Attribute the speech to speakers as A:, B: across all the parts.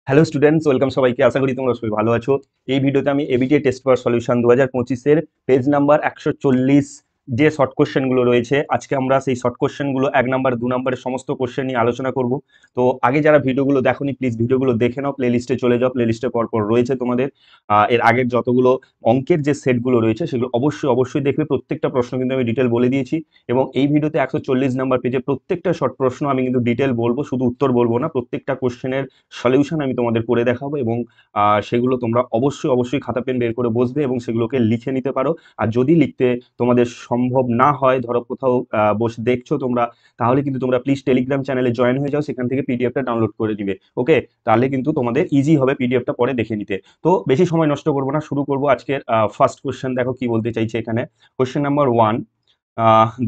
A: Hello students, welcome সবাইকে। আশা করি তোমরা সবাই ভালো আছো। এই ভিডিওতে আমি এবিটিএ টেস্ট পেপার সলিউশন 2025-এর পেজ নাম্বার 140 যে শর্ট কোশ্চেনগুলো রয়েছে, আজকে আমরা সেই শর্ট কোশ্চেনগুলো 1 নাম্বার 2 নাম্বারের সমস্ত কোশ্চেন নিয়ে আলোচনা করব। তো আগে যারা ভিডিওগুলো দেখোনি, প্লিজ ভিডিওগুলো দেখে নাও, প্লে লিস্টে চলে যাও। প্লে লিস্টে পরপর রয়েছে তোমাদের এর আগের যতগুলো অঙ্কের যে সেটগুলো রয়েছে সেগুলো অবশ্যই অবশ্যই দেখবে। প্রত্যেকটা প্রশ্ন কিন্তু আমি ডিটেল বলে দিয়েছি, এবং এই ভিডিওতে 140 নাম্বার পেজে প্রত্যেকটা শর্ট প্রশ্ন আমি কিন্তু ডিটেল বলবো, শুধু উত্তর বলবো না। প্রত্যেকটা কোশ্চেনের সলিউশন আমি তোমাদের করে দেখাবো, এবং সেগুলো তোমরা অবশ্যই অবশ্যই খাতা পেন বের করে বসবে এবং সেগুলোকে লিখে নিতে পারো। আর যদি লিখতে তোমাদের সম্ভব না হয়, ধরো কোথাও বসে দেখছো তোমরা, তাহলে কিন্তু তোমরা প্লিজ টেলিগ্রাম চ্যানেলে জয়েন হয়ে যাও, সেখান থেকে পিডিএফটা ডাউনলোড করে দিবে। ওকে, তাহলে কিন্তু তোমাদের ইজি হবে পিডিএফটা পরে দেখে নিতে। তো বেশি সময় নষ্ট করবো না, শুরু করবো আজকের ফার্স্ট কোশ্চেন। দেখো কি বলতে চাইছে এখানে। কোশ্চেন নাম্বার 1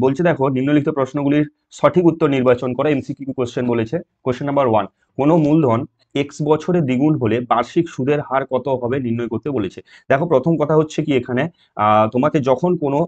A: বলছে, দেখো নিম্নলিখিত প্রশ্নগুলির সঠিক উত্তর নির্বাচন করা। এমসিকিউ কোশ্চেন বলেছে। কোশ্চেন নাম্বার 1, কোনো মূলধন এক্স বছরে দ্বিগুণ হলে বার্ষিক সুদের হার কত হবে নির্ণয় করতে বলেছে। দেখো প্রথম কথা হচ্ছে কি, এখানে তোমাকে যখন কোনো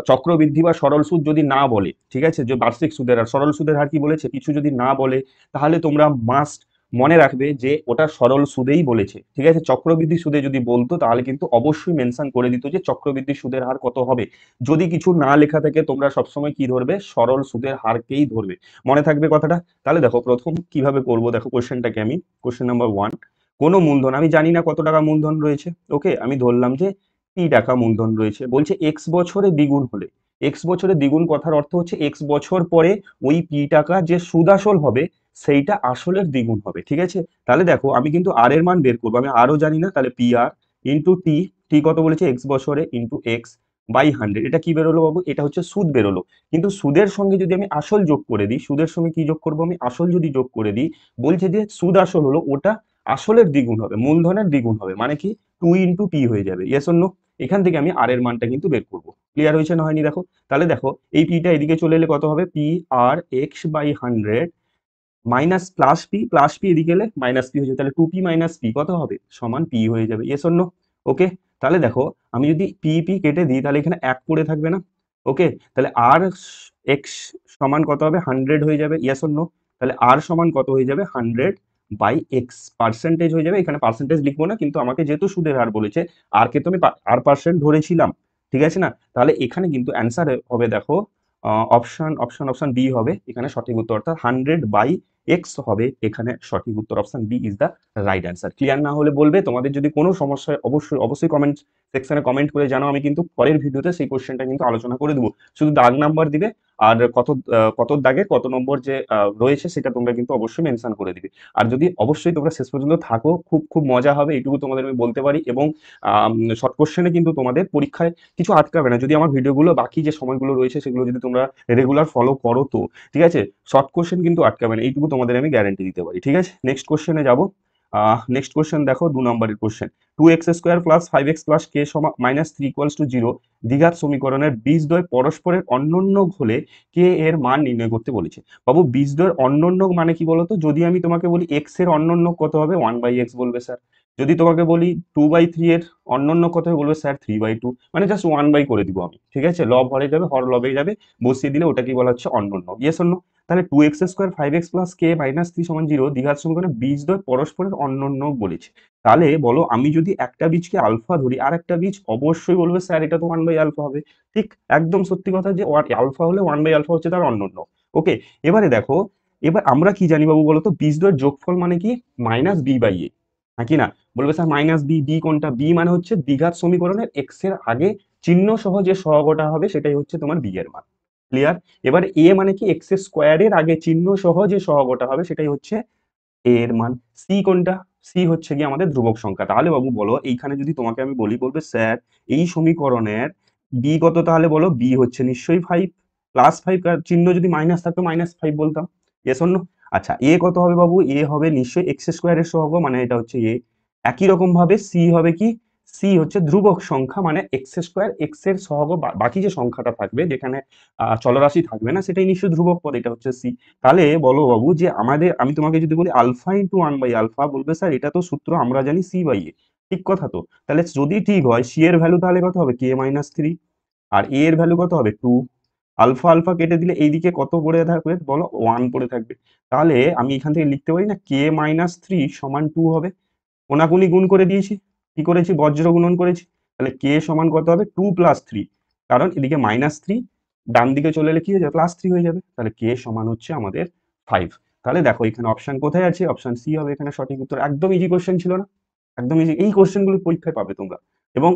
A: চক্রবৃদ্ধি বা সরল সুদ যদি না বলে, ঠিক আছে, যে বার্ষিক সুদের হার, সরল সুদের হার কি বলেছে, কিছু যদি না বলে, তাহলে তোমরা মাস্ট মনে রাখবে যে ওটা সরল সুদেই বলেছে। ঠিক আছে, চক্রবৃদ্ধি সুদে যদি বলতো তাহলে কিন্তু অবশ্যই মেনশন করে দিত যে চক্রবৃদ্ধি সুদের হার কত হবে। যদি কিছু না লেখা থাকে, তোমরা সবসময় কি ধরবে, সরল সুদের হারকেই ধরবে। মনে থাকবে কথাটা। তাহলে দেখো প্রথম কিভাবে করব, দেখো কোশ্চেনটাকে আমি, কোশ্চেন নাম্বার 1, কোনো মূলধন, আমি জানি না কত টাকা মূলধন রয়েছে। ওকে, আমি ধরলাম যে টি টাকা মূলধন রয়েছে। বলছে এক্স বছরে দ্বিগুণ হলে, এক্স বছরে দ্বিগুণ কথার অর্থ হচ্ছে এক্স বছর পরে ওই পি টাকা যে সুদ আসল হবে সেইটা আসলের দ্বিগুণ হবে। ঠিক আছে, তাহলে দেখো আমি কিন্তু আর এর মান বের করবো, আমি আরও জানি না। তাহলে পি আর ইন্টু টি, টি কত বলেছে, এক্স বছরে, ইন্টু এক্স বাই 100। এটা কি বেরোলো বাবু, এটা হচ্ছে সুদ বেরোলো। কিন্তু সুদের সঙ্গে যদি আমি আসল যোগ করে দিই, সুদের সঙ্গে কি যোগ করবো, আমি আসল যদি যোগ করে দিই, বলছে যে সুদ আসল হলো ওটা আসলের দ্বিগুণ হবে, মূলধনের দ্বিগুণ হবে, মানে কি 2 × p হয়ে যাবে। Yes or no? এখান থেকে আমি আর এর মানটা কিন্তু বের করবো। ক্লিয়ার হয়েছে না হয়নি দেখো? তাহলে দেখো এই পিটা এদিকে চলে এলে কত হবে, P R X by 100 minus plus P এদিকে এলে মাইনাস পি হয়ে যাবে। তাহলে 2p মাইনাস পি কত হবে, সমান পি হয়ে যাবে। Yes or no? ওকে, তাহলে দেখো আমি যদি পি পি কেটে দিই, তাহলে এখানে এক পড়ে থাকবে না? ওকে, তাহলে আর এক্স সমান কত হবে, 100 হয়ে যাবে। Yes or no? তাহলে আর সমান কত হয়ে যাবে, 100 বাই এক্স, পার্সেন্টেজ হয়ে যাবে। এখানে পার্সেন্টেজ লিখবো না, কিন্তু আমাকে যেহেতু সুদের হার বলেছে, আর কে তো আমি আর পার্সেন্ট ধরেছিলাম, ঠিক আছে না? তাহলে এখানে কিন্তু অ্যান্সার হবে, দেখো অপশন অপশন অপশন বি হবে এখানে সঠিক উত্তর, অর্থাৎ 100/x হবে এখানে সঠিক উত্তর। Option B is the right answer. Clear না হলে বলবে, তোমাদের যদি কোনো সমস্যা হয় অবশ্যই অবশ্যই কমেন্ট সেকশনে কমেন্ট করে জানাও। আমি কিন্তু পরের ভিডিওতে সেই কোশ্চেনটা কিন্তু আলোচনা করে দেবো। শুধু দাগ নাম্বার দিবে, আর কত দাগে কত নম্বর যে রয়েছে সেটা তোমরা কিন্তু অবশ্যই মেনশন করে দিবে। আর যদি অবশ্যই তোমরা শেষ পর্যন্ত থাকো, খুব খুব মজা হবে, এইটুকু তোমাদের আমি বলতে পারি। এবং শর্ট কোশ্চেনে কিন্তু তোমাদের পরীক্ষায় কিছু আটকাবে না, যদি আমার ভিডিওগুলো বাকি যে সময়গুলো রয়েছে সেগুলো যদি তোমরা রেগুলার ফলো করো তো। ঠিক আছে, শর্ট কোশ্চেন কিন্তু আটকাবে না, এইটুকু তোমাদের আমি গ্যারান্টি দিতে পারি। ঠিক আছে, নেক্সট কোশ্চেনে যাবো। নেক্সট কোশ্চেন দেখো, 2 নম্বরের question. 2x² plus 5x plus K minus 3 = 0 দ্বিঘাত সমীকরণের বীজদ্বয় পরস্পরের অন্যোন্য হলে কে এর মান নির্ণয় করতে বলেছে। বাবু বীজদ্বয়ের অন্যোন্য মানে কি বলতো, যদি আমি তোমাকে বলি এক্স এর অন্যোন্য কত হবে, 1/x বলবে স্যার। যদি তোমাকে বলি 2/3 এর অন্যান্য কথা বলবে স্যার 3/2, মানে জাস্ট 1/, করে দিব আমি। ঠিক আছে, লব হরে যাবে, হর লবে যাবে, বসিয়ে দিলে ওটা কি বলা হচ্ছে, অন্যান্য। ইয়েস অন্য? তাহলে 2x² 5x plus K minus 3 = 0 দ্বিঘাত সমীকরণে বীজদ্বয় পরস্পরের অন্যান্য বলেছে। তাহলে বলো, আমি যদি একটা বীজকে আলফা ধরি, আর একটা বীজ, অবশ্যই বলবে স্যার এটা তো 1/α হবে। ঠিক একদম সত্যি কথা, যে আলফা হলে 1/α হচ্ছে তার অন্যান্য। ওকে, এবারে দেখো, এবার আমরা কি জানি বাবু বলতো, বীজদ্বয়ের যোগফল মানে কি, -b/a, নাকি না? বলবে স্যার মাইনাস বি, বি কোনটা, বি মানে হচ্ছে দ্বিঘাত সমীকরণের এক্স এর আগে চিহ্ন সহ যে সহগটা হবে সেটাই হচ্ছে তোমার বি এর মান। ক্লিয়ার? এবার এ মানে কি, এক্স স্কোয়ারের আগে চিহ্ন সহ যে সহগটা হবে সেটাই হচ্ছে এ এর মান। সি কোনটা, সি হচ্ছে কি আমাদের ধ্রুবক সংখ্যা। তাহলে বাবু বলো, এইখানে যদি তোমাকে আমি বলি, বলবে স্যার এই সমীকরণের বি কত, তাহলে বলো বি হচ্ছে নিশ্চয়ই 5, +5, চিহ্ন যদি মাইনাস থাকতো -5 বলতাম। Yes or no? আচ্ছা, এ কত হবে বাবু, এ হবে নিশ্চয়ই এক্স স্কোয়ারের সহগ, মানে এটা হচ্ছে এ। একই রকম ভাবে সি হবে কি, সি হচ্ছে ধ্রুবক সংখ্যা, মানে x² এক্স এর সহগ, বাকি যে সংখ্যাটা থাকবে যেখানে চলরাশি থাকবে না সেটাই নিশ্চয়ই ধ্রুবক পদ, এটা হচ্ছে সি। তাহলে বলো বাবু, যে আমাদের, আমি তোমাকে যদি বলি আলফা ইন্টু 1/α, বলবে স্যার এটা তো সূত্র আমরা জানি c/a। ঠিক কথা তো? তাহলে যদি ঠিক হয়, সি এর ভ্যালু তাহলে কত হবে, k - 3, আর এ এর ভ্যালু কত হবে 2, আলফা আলফা কেটে দিলে এইদিকে কত পড়ে থাকবে বলো, 1 পড়ে থাকবে। তাহলে আমি এখান থেকে লিখতে পারি না k-3 সমান 2 হবে। কোনাকুনি গুণ করে দিয়েছি, কি করেছি, বজ্র গুণন করেছি। তাহলে k সমান কত হবে, 2 + 3, কারণ এদিকে -3 ডান দিকে চলে এলে কি হয়ে যাবে, +3 হয়ে যাবে। তাহলে k সমান হচ্ছে আমাদের 5। তাহলে দেখো এখানে অপশন কোথায় আছে, অপশন সি হবে এখানে সঠিক উত্তর। একদম ইজি কোশ্চেন ছিল না, একদম ইজি। এই কোশ্চেনগুলো পরীক্ষায় পাবে তোমরা। এবং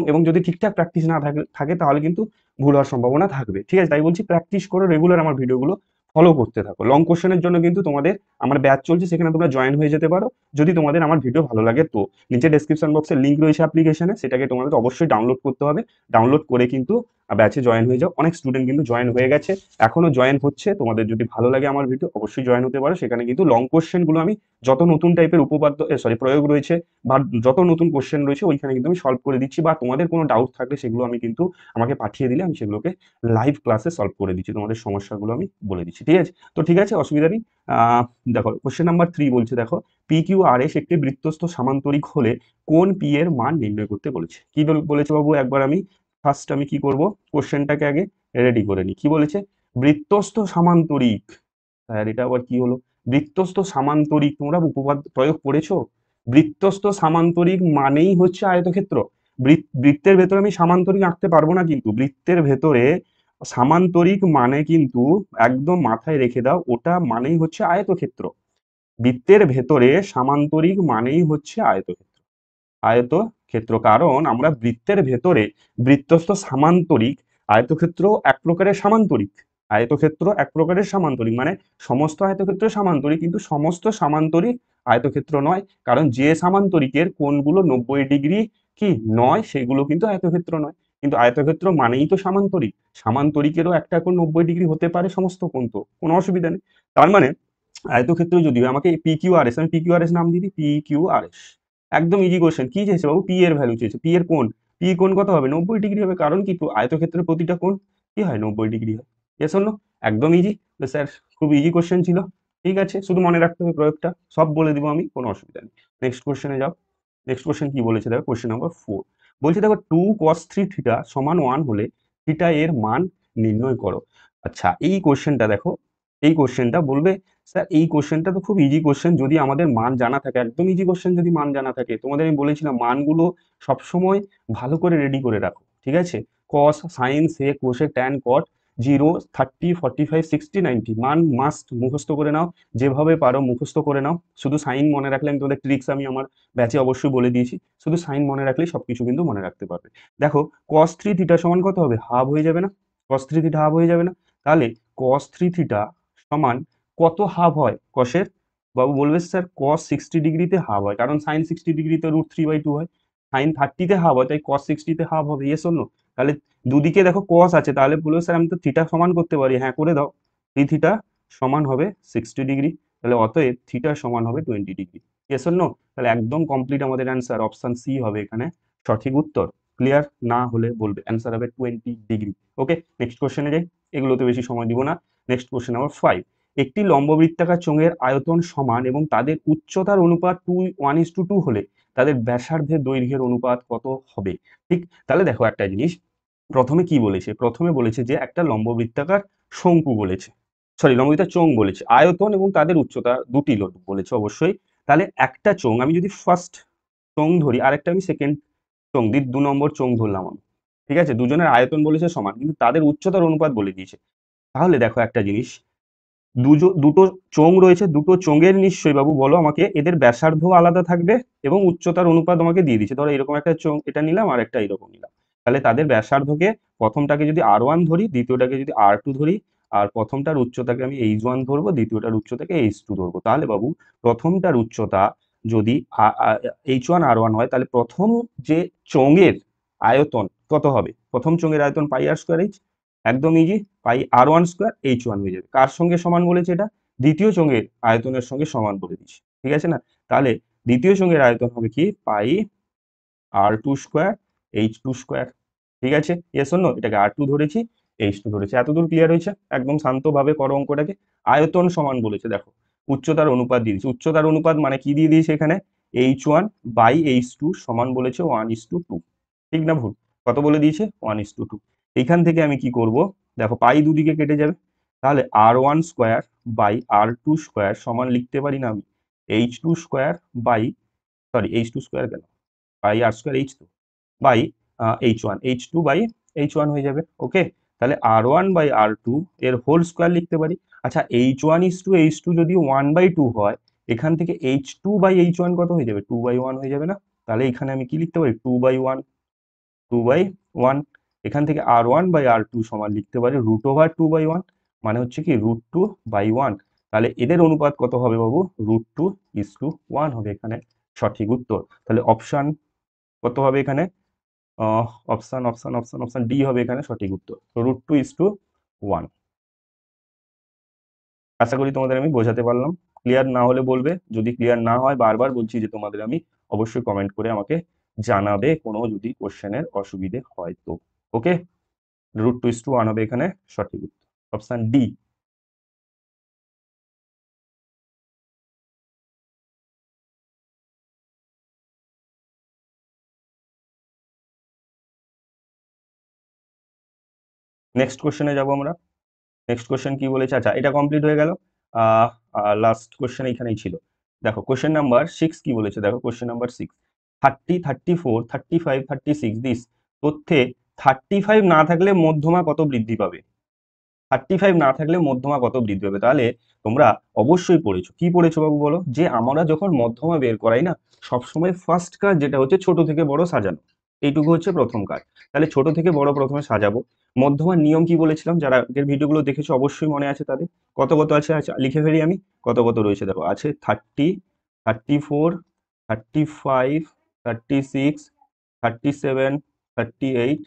A: এবং যদি ঠিকঠাক প্র্যাকটিস না থাকে তাহলে কিন্তু ভুল হওয়ার সম্ভাবনা থাকবে। ঠিক আছে, তাই বলছি প্র্যাকটিস করো, রেগুলার আমার ভিডিওগুলো ফলো করতে থাকো। লং কোশ্চেনের জন্য কিন্তু তোমাদের আমার ব্যাচ চলছে, সেখানে তোমরা জয়েন হয়ে যেতে পারো যদি তোমাদের আমার ভিডিও ভালো লাগে। তো নিচে ডেসক্রিপশন বক্সে লিঙ্ক রয়েছে অ্যাপ্লিকেশনে, সেটাকে তোমাদের অবশ্যই ডাউনলোড করতে হবে। ডাউনলোড করে কিন্তু ব্যাচে জয়েন হয়ে যাও। অনেক স্টুডেন্ট কিন্তু জয়েন হয়ে গেছে, এখনো জয়েন হচ্ছে। তোমাদের যদি ভালো লাগে আমার ভিডিও অবশ্যই জয়েন হতে পারো। সেখানে কিন্তু লং কোশ্চেনগুলো আমি যত নতুন টাইপের উপপাদ্য প্রয়োগ রয়েছে বা যত নতুন কোশ্চেন রয়েছে ওইখানে কিন্তু আমি সলভ করে দিচ্ছি, বা তোমাদের কোনো ডাউট থাকলে সেগুলো আমি কিন্তু আমাকে পাঠিয়ে দিলে আমি সেগুলোকে লাইভ ক্লাসে সলভ করে দিচ্ছি, তোমাদের সমস্যাগুলো আমি বলে দিচ্ছি। ঠিক আছে, তো ঠিক আছে, অসুবিধা নেই। দেখো কোশ্চেন নাম্বার 3 বলছে, দেখো PQRS একটি বৃত্তস্থ সামান্তরিক হলে কোন পি এর মান নির্ণয় করতে বলেছে। কি বলেছে বাবু, একবার আমি ফার্স্ট আমি কি করব, কোশ্চেনটাকে আগে রেডি করে নিই। কি বলেছে, বৃত্তস্থ সামান্তরিক। স্যার এটা আবার কি হলো, বৃত্তস্থ সামান্তরিক, তোমরা উপপাদ্য প্রয়োগ করেছো? বৃত্তস্থ সামান্তরিক মানেই হচ্ছে আয়তক্ষেত্র। বৃত্তের ভেতরে আমি সামান্তরিক আঁকতে পারবো না, কিন্তু বৃত্তের ভেতরে সামান্তরিক মানে কিন্তু একদম মাথায় রেখে দাও, ওটা মানেই হচ্ছে আয়তক্ষেত্র। বৃত্তের ভেতরে সামান্তরিক মানেই হচ্ছে আয়তক্ষেত্র। আয়তক্ষেত্র, কারণ আমরা বৃত্তের ভেতরে বৃত্তস্থ সামান্তরিক, আয়তক্ষেত্র এক প্রকারের সামান্তরিক। আয়তক্ষেত্র এক প্রকারের সামান্তরিক মানে সমস্ত আয়তক্ষেত্র সামান্তরিক, কিন্তু সমস্ত সামান্তরিক আয়তক্ষেত্র নয়। কারণ যে সামান্তরিকের কোণগুলো 90 ডিগ্রি কি নয় সেগুলো কিন্তু আয়তক্ষেত্র নয়। কিন্তু আয়তক্ষেত্র মানেই তো সামান্তরিক, সামান্তরিকেরও একটা কোণ 90 ডিগ্রি হতে পারে, সমস্ত কোণ তো কোনো অসুবিধা নেই। তার মানে আয়তক্ষেত্র যদিও আমাকে PQRS, আমি PQRS নাম দিয়ে দিই, PQRS। একদম ইজি কোশ্চেন। কি চেয়েছে বাবু, পি এর ভ্যালু চেয়েছে। পি এর কোণ, পি কোণ কত হবে, 90 ডিগ্রি হবে। কারণ কি, আয়তক্ষেত্রের প্রতিটা কোণ কি হয়, 90 ডিগ্রি হয়। Yes or no? একদম ইজি। তো স্যার খুব ইজি কোশ্চেন ছিল। ঠিক আছে, শুধু মনে রাখতে হবে প্রয়োগটা, সব বলে দিব আমি, কোনো অসুবিধা নেই। নেক্সট কোশ্চেনে যাও। নেক্সট কোশ্চেন কি বলেছে দেখো, কোশ্চেন নাম্বার 4 বলছে, দেখো 2 cos 3 থিটা সমান 1 হলে থিটা এর মান নির্ণয় করো। আচ্ছা, এই কোশ্চেনটা দেখো, এই কোশ্চেনটা বলবে স্যার এই কোশ্চেনটা তো খুব ইজি কোশ্চেন যদি আমাদের মান জানা থাকে। একদম ইজি কোশ্চেন যদি মান জানা থাকে। তোমাদের আমি বলেছিলাম মানগুলো সবসময় ভালো করে রেডি করে রাখো। ঠিক আছে, কস, সাইন, সেক, কোসেক, ট্যান, কট, 0, 30, 45, 60, 90 মান মাস্ট মুখস্থ করে নাও। যেভাবে পারো মুখস্থ করে নাও। শুধু সাইন মনে রাখলে, আমি তোমাদের ট্রিক্স আমি আমার ব্যাচে অবশ্যই বলে দিয়েছি, শুধু সাইন মনে রাখলেই সবকিছু কিন্তু মনে রাখতে পারবে। দেখো cos 3 থিটা সমান কত হবে, হাফ হয়ে যাবে না? cos 3 থিটা হাফ হয়ে যাবে না? তাহলে cos 3 থিটা সমান কত হাফ হয় কসের? বাবু বলবে স্যার cos 60 ডিগ্রিতে হাফ হয়, কারণ sin 60 ডিগ্রিতে √3/2 হয়। sin 30তে হাফ হয়, তাই cos 60তে হাফ হবে। Yes or no? তাহলে দুদিকে দেখো cos আছে, তাহলে বলবে স্যার আমি তো থিটা সমান করতে পারি। হ্যাঁ, করে দাও। 3 থিটা সমান হবে 60 ডিগ্রি। তাহলে অতএব থিটা সমান হবে 20 ডিগ্রি। Yes or no? তাহলে একদম কমপ্লিট আমাদের অ্যান্সার অপশন সি হবে এখানে সঠিক উত্তর। ক্লিয়ার না হলে বলবে, অ্যান্সার হবে 20 ডিগ্রি। ওকে, নেক্সট কোশ্চেনে যাই, এগুলোতে বেশি সময় দিব না। নেক্সট কোশ্চেন নাম্বার 5, একটি লম্ববৃত্তাকার চোঙের আয়তন সমান এবং তাদের উচ্চতার অনুপাত 1:2 হলে তাদের ব্যাসার্ধের দৈর্ঘ্যের অনুপাত কত হবে? ঠিক, তাহলে দেখো একটা জিনিস, প্রথমে কি বলেছে, প্রথমে বলেছে যে একটা লম্ববৃত্তাকার শঙ্কু বলেছে, সরি লম্ববৃত্তাকার চোঙ বলেছে, আয়তন এবং তাদের উচ্চতা দুটি বলেছে অবশ্যই। তাহলে একটা চোঙ আমি যদি ফার্স্ট চোঙ ধরি, আরেকটা আমি সেকেন্ড চোঙ দিই, 2 নম্বর চোঙ ধরলাম আমি। ঠিক আছে, দুজনের আয়তন বলেছে সমান, কিন্তু তাদের উচ্চতার অনুপাত বলে দিয়েছে। তাহলে দেখো একটা জিনিস, দুটো চোঙ রয়েছে, দুটো চোঙের নিশ্চয়ই বাবু বলো আমাকে এদের ব্যাসার্ধ আলাদা থাকবে এবং উচ্চতার অনুপাত আমাকে দিয়ে দিচ্ছে। ধরো এরকম একটা চোঙ এটা নিলাম আর একটা এরকম নিলাম, তাহলে তাদের ব্যাসার্ধকে প্রথমটাকে যদি R1 ধরি, দ্বিতীয়টাকে যদি R2 ধরি, আর প্রথমটার উচ্চতাকে আমি H1 ধরবো, দ্বিতীয়টার উচ্চতাকে H2 ধরবো। তাহলে বাবু প্রথমটার উচ্চতা যদি H1R1 হয়, তাহলে প্রথম যে চোঙের আয়তন কত হবে? প্রথম চোঙের আয়তন πr²h, একদম ইজি, πr1² H1 হয়ে যাবে। কার সঙ্গে সমান বলেছে এটা? দ্বিতীয় চোঙের আয়তনের সঙ্গে সমান বলে দিচ্ছি। ঠিক আছে না? তাহলে দ্বিতীয় চোঙের আয়তন হবে কি, πr2² H2²। ঠিক আছে, ইয়েস অর নো? এটাকে R2 ধরেছি, H2 ধরেছি। এতদূর ক্লিয়ার হয়েছে? একদম শান্তভাবে করো অঙ্কটাকে। আয়তন সমান বলেছে, দেখো উচ্চতার অনুপাত দিয়ে দিয়েছে। উচ্চতার অনুপাত মানে কি দিয়ে দিয়েছে এখানে, H1/H2 সমান বলেছে 1:2। ঠিক না ভুল? কত বলে দিয়েছে? 1:2। এইখান থেকে আমি কি করব, দেখো পাই দুদিকে কেটে যাবে, তাহলে r1 square by r2 square সমান লিখতে পারি না আমি h2 square by, sorry h2 square কেন, by r square h2 by h1 by h1 হয়ে যাবে। ওকে, তাহলে r1 বাই r2 এর হোল স্কোয়ার লিখতে পারি। আচ্ছা h1 যদি 1/2 হয়, এখান থেকে h2 বাই h1 কত হয়ে যাবে, 2/1 হয়ে যাবে না? তাহলে এখানে আমি কি লিখতে পারি, 2/1, 2/1। এখান থেকে r1 বাই r2 সমান লিখতে পারি √2/1, মানে হচ্ছে কি √2/1। তাহলে এদের অনুপাত কত হবে বাবু, √2:1 হবে এখানে সঠিক উত্তর। তাহলে অপশন কত হবে এখানে, option option option option D হবে এখানে সঠিক উত্তর, √2:1। আশা করি তোমাদের আমি বোঝাতে পারলাম। ক্লিয়ার না হলে বলবে, যদি ক্লিয়ার না হয় বারবার বলছি যে তোমাদের আমি অবশ্যই কমেন্ট করে আমাকে জানাবে কোনো যদি কোশ্চেনের অসুবিধে হয় তো। ওকে, √2:1 হবে এখানে সঠিক উত্তর, অপশন ডি। নেক্সট কোশ্চেনে যাবো আমরা। নেক্সট কোশ্চেন কি বলেছে, আচ্ছা এটা কমপ্লিট হয়ে গেল। লাস্ট কোশ্চেন এইখানেই ছিল। দেখো কোশ্চেন নাম্বার 6 কি বলেছে, দেখো কোশ্চেন নাম্বার 6, 30, 34, 35, 36 দিস তথ্যে 35 না থাকলে মধ্যমা কত বৃদ্ধি পাবে, 35 না থাকলে মধ্যমা কত বৃদ্ধি পাবে। তাহলে তোমরা অবশ্যই পড়েছো, কি পড়েছো বাবু বলো, যে আমরা যখন মধ্যমা বের করাই না, সবসময় ফার্স্ট কাজ যেটা হচ্ছে ছোট থেকে বড় সাজানো, এইটুকু হচ্ছে প্রথম কাজ। তাহলে ছোট থেকে বড় প্রথমে সাজাবো। মধ্যমার নিয়ম কি বলেছিলাম, যারা আগের ভিডিওগুলো দেখেছো অবশ্যই মনে আছে তাদের, কত কত আছে, আচ্ছা লিখে ফেলি আমি, কত কত রয়েছে দেখো, আছে 30, 34, 35, 36, 37, 38,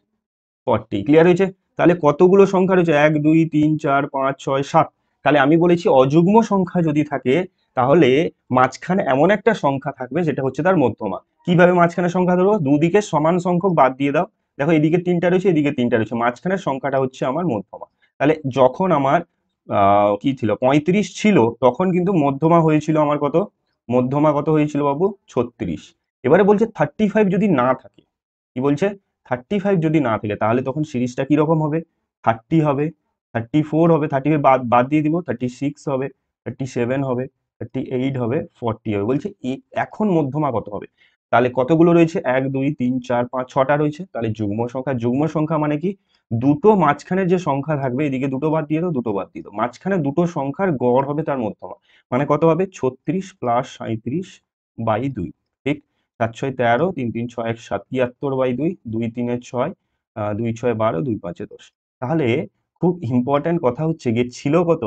A: 40। ক্লিয়ার হয়েছে? তাহলে কতগুলো সংখ্যা রয়েছে, 1 2 3 4 5 6 7। তাহলে আমি বলেছি অযুগ্ম সংখ্যা যদি থাকে, তাহলে মাঝখানে এমন একটা সংখ্যা থাকবে যেটা হচ্ছে তার মধ্যমা। কিভাবে মাঝখানে সংখ্যা ধরবো, দুদিকে সমান সংখ্যক বাদ দিয়ে দাও, দেখো এদিকে 3টা রয়েছে এদিকে 3টা রয়েছে, মাঝখানের সংখ্যাটা হচ্ছে আমার মধ্যমা। তাহলে যখন আমার কি ছিল 35 ছিল, তখন কিন্তু মধ্যমা হয়েছিল আমার কত, মধ্যমা কত হয়েছিল বাবু, 36। এবারে বলছে 35 যদি না থাকে, কি বলছে, 35 যদি না থাকে তাহলে তখন সিরিজটা কিরকম হবে, 30 হবে, 34 হবে, 35 বাদ বাদ দিয়ে দিব, 36 হবে, 37 হবে, 38 হবে, 40 হবে। বলছে এখন মধ্যমা কত হবে। তাহলে কতগুলো রয়েছে, 1 2 3 4 5 6টা রয়েছে। তাহলে যুগ্ম সংখ্যা, যুগ্ম সংখ্যা মানে কি, দুটো মাঝখানে যে সংখ্যা থাকবে এদিকে দুটো বাদ দিয়ে দাও, দুটো বাদ দিয়ে দাও, মাঝখানে দুটো সংখ্যার গড় হবে তার মধ্যমা। মানে কত হবে, 36 প্লাস 37/2। ঠিক, 7 6 13, 3 3 6 1 7, 73/2, 2 3 6, 2 6 12, 2 5 10। তাহলে খুব ইম্পর্টেন্ট কথা হচ্ছে গিয়ে ছিল কত,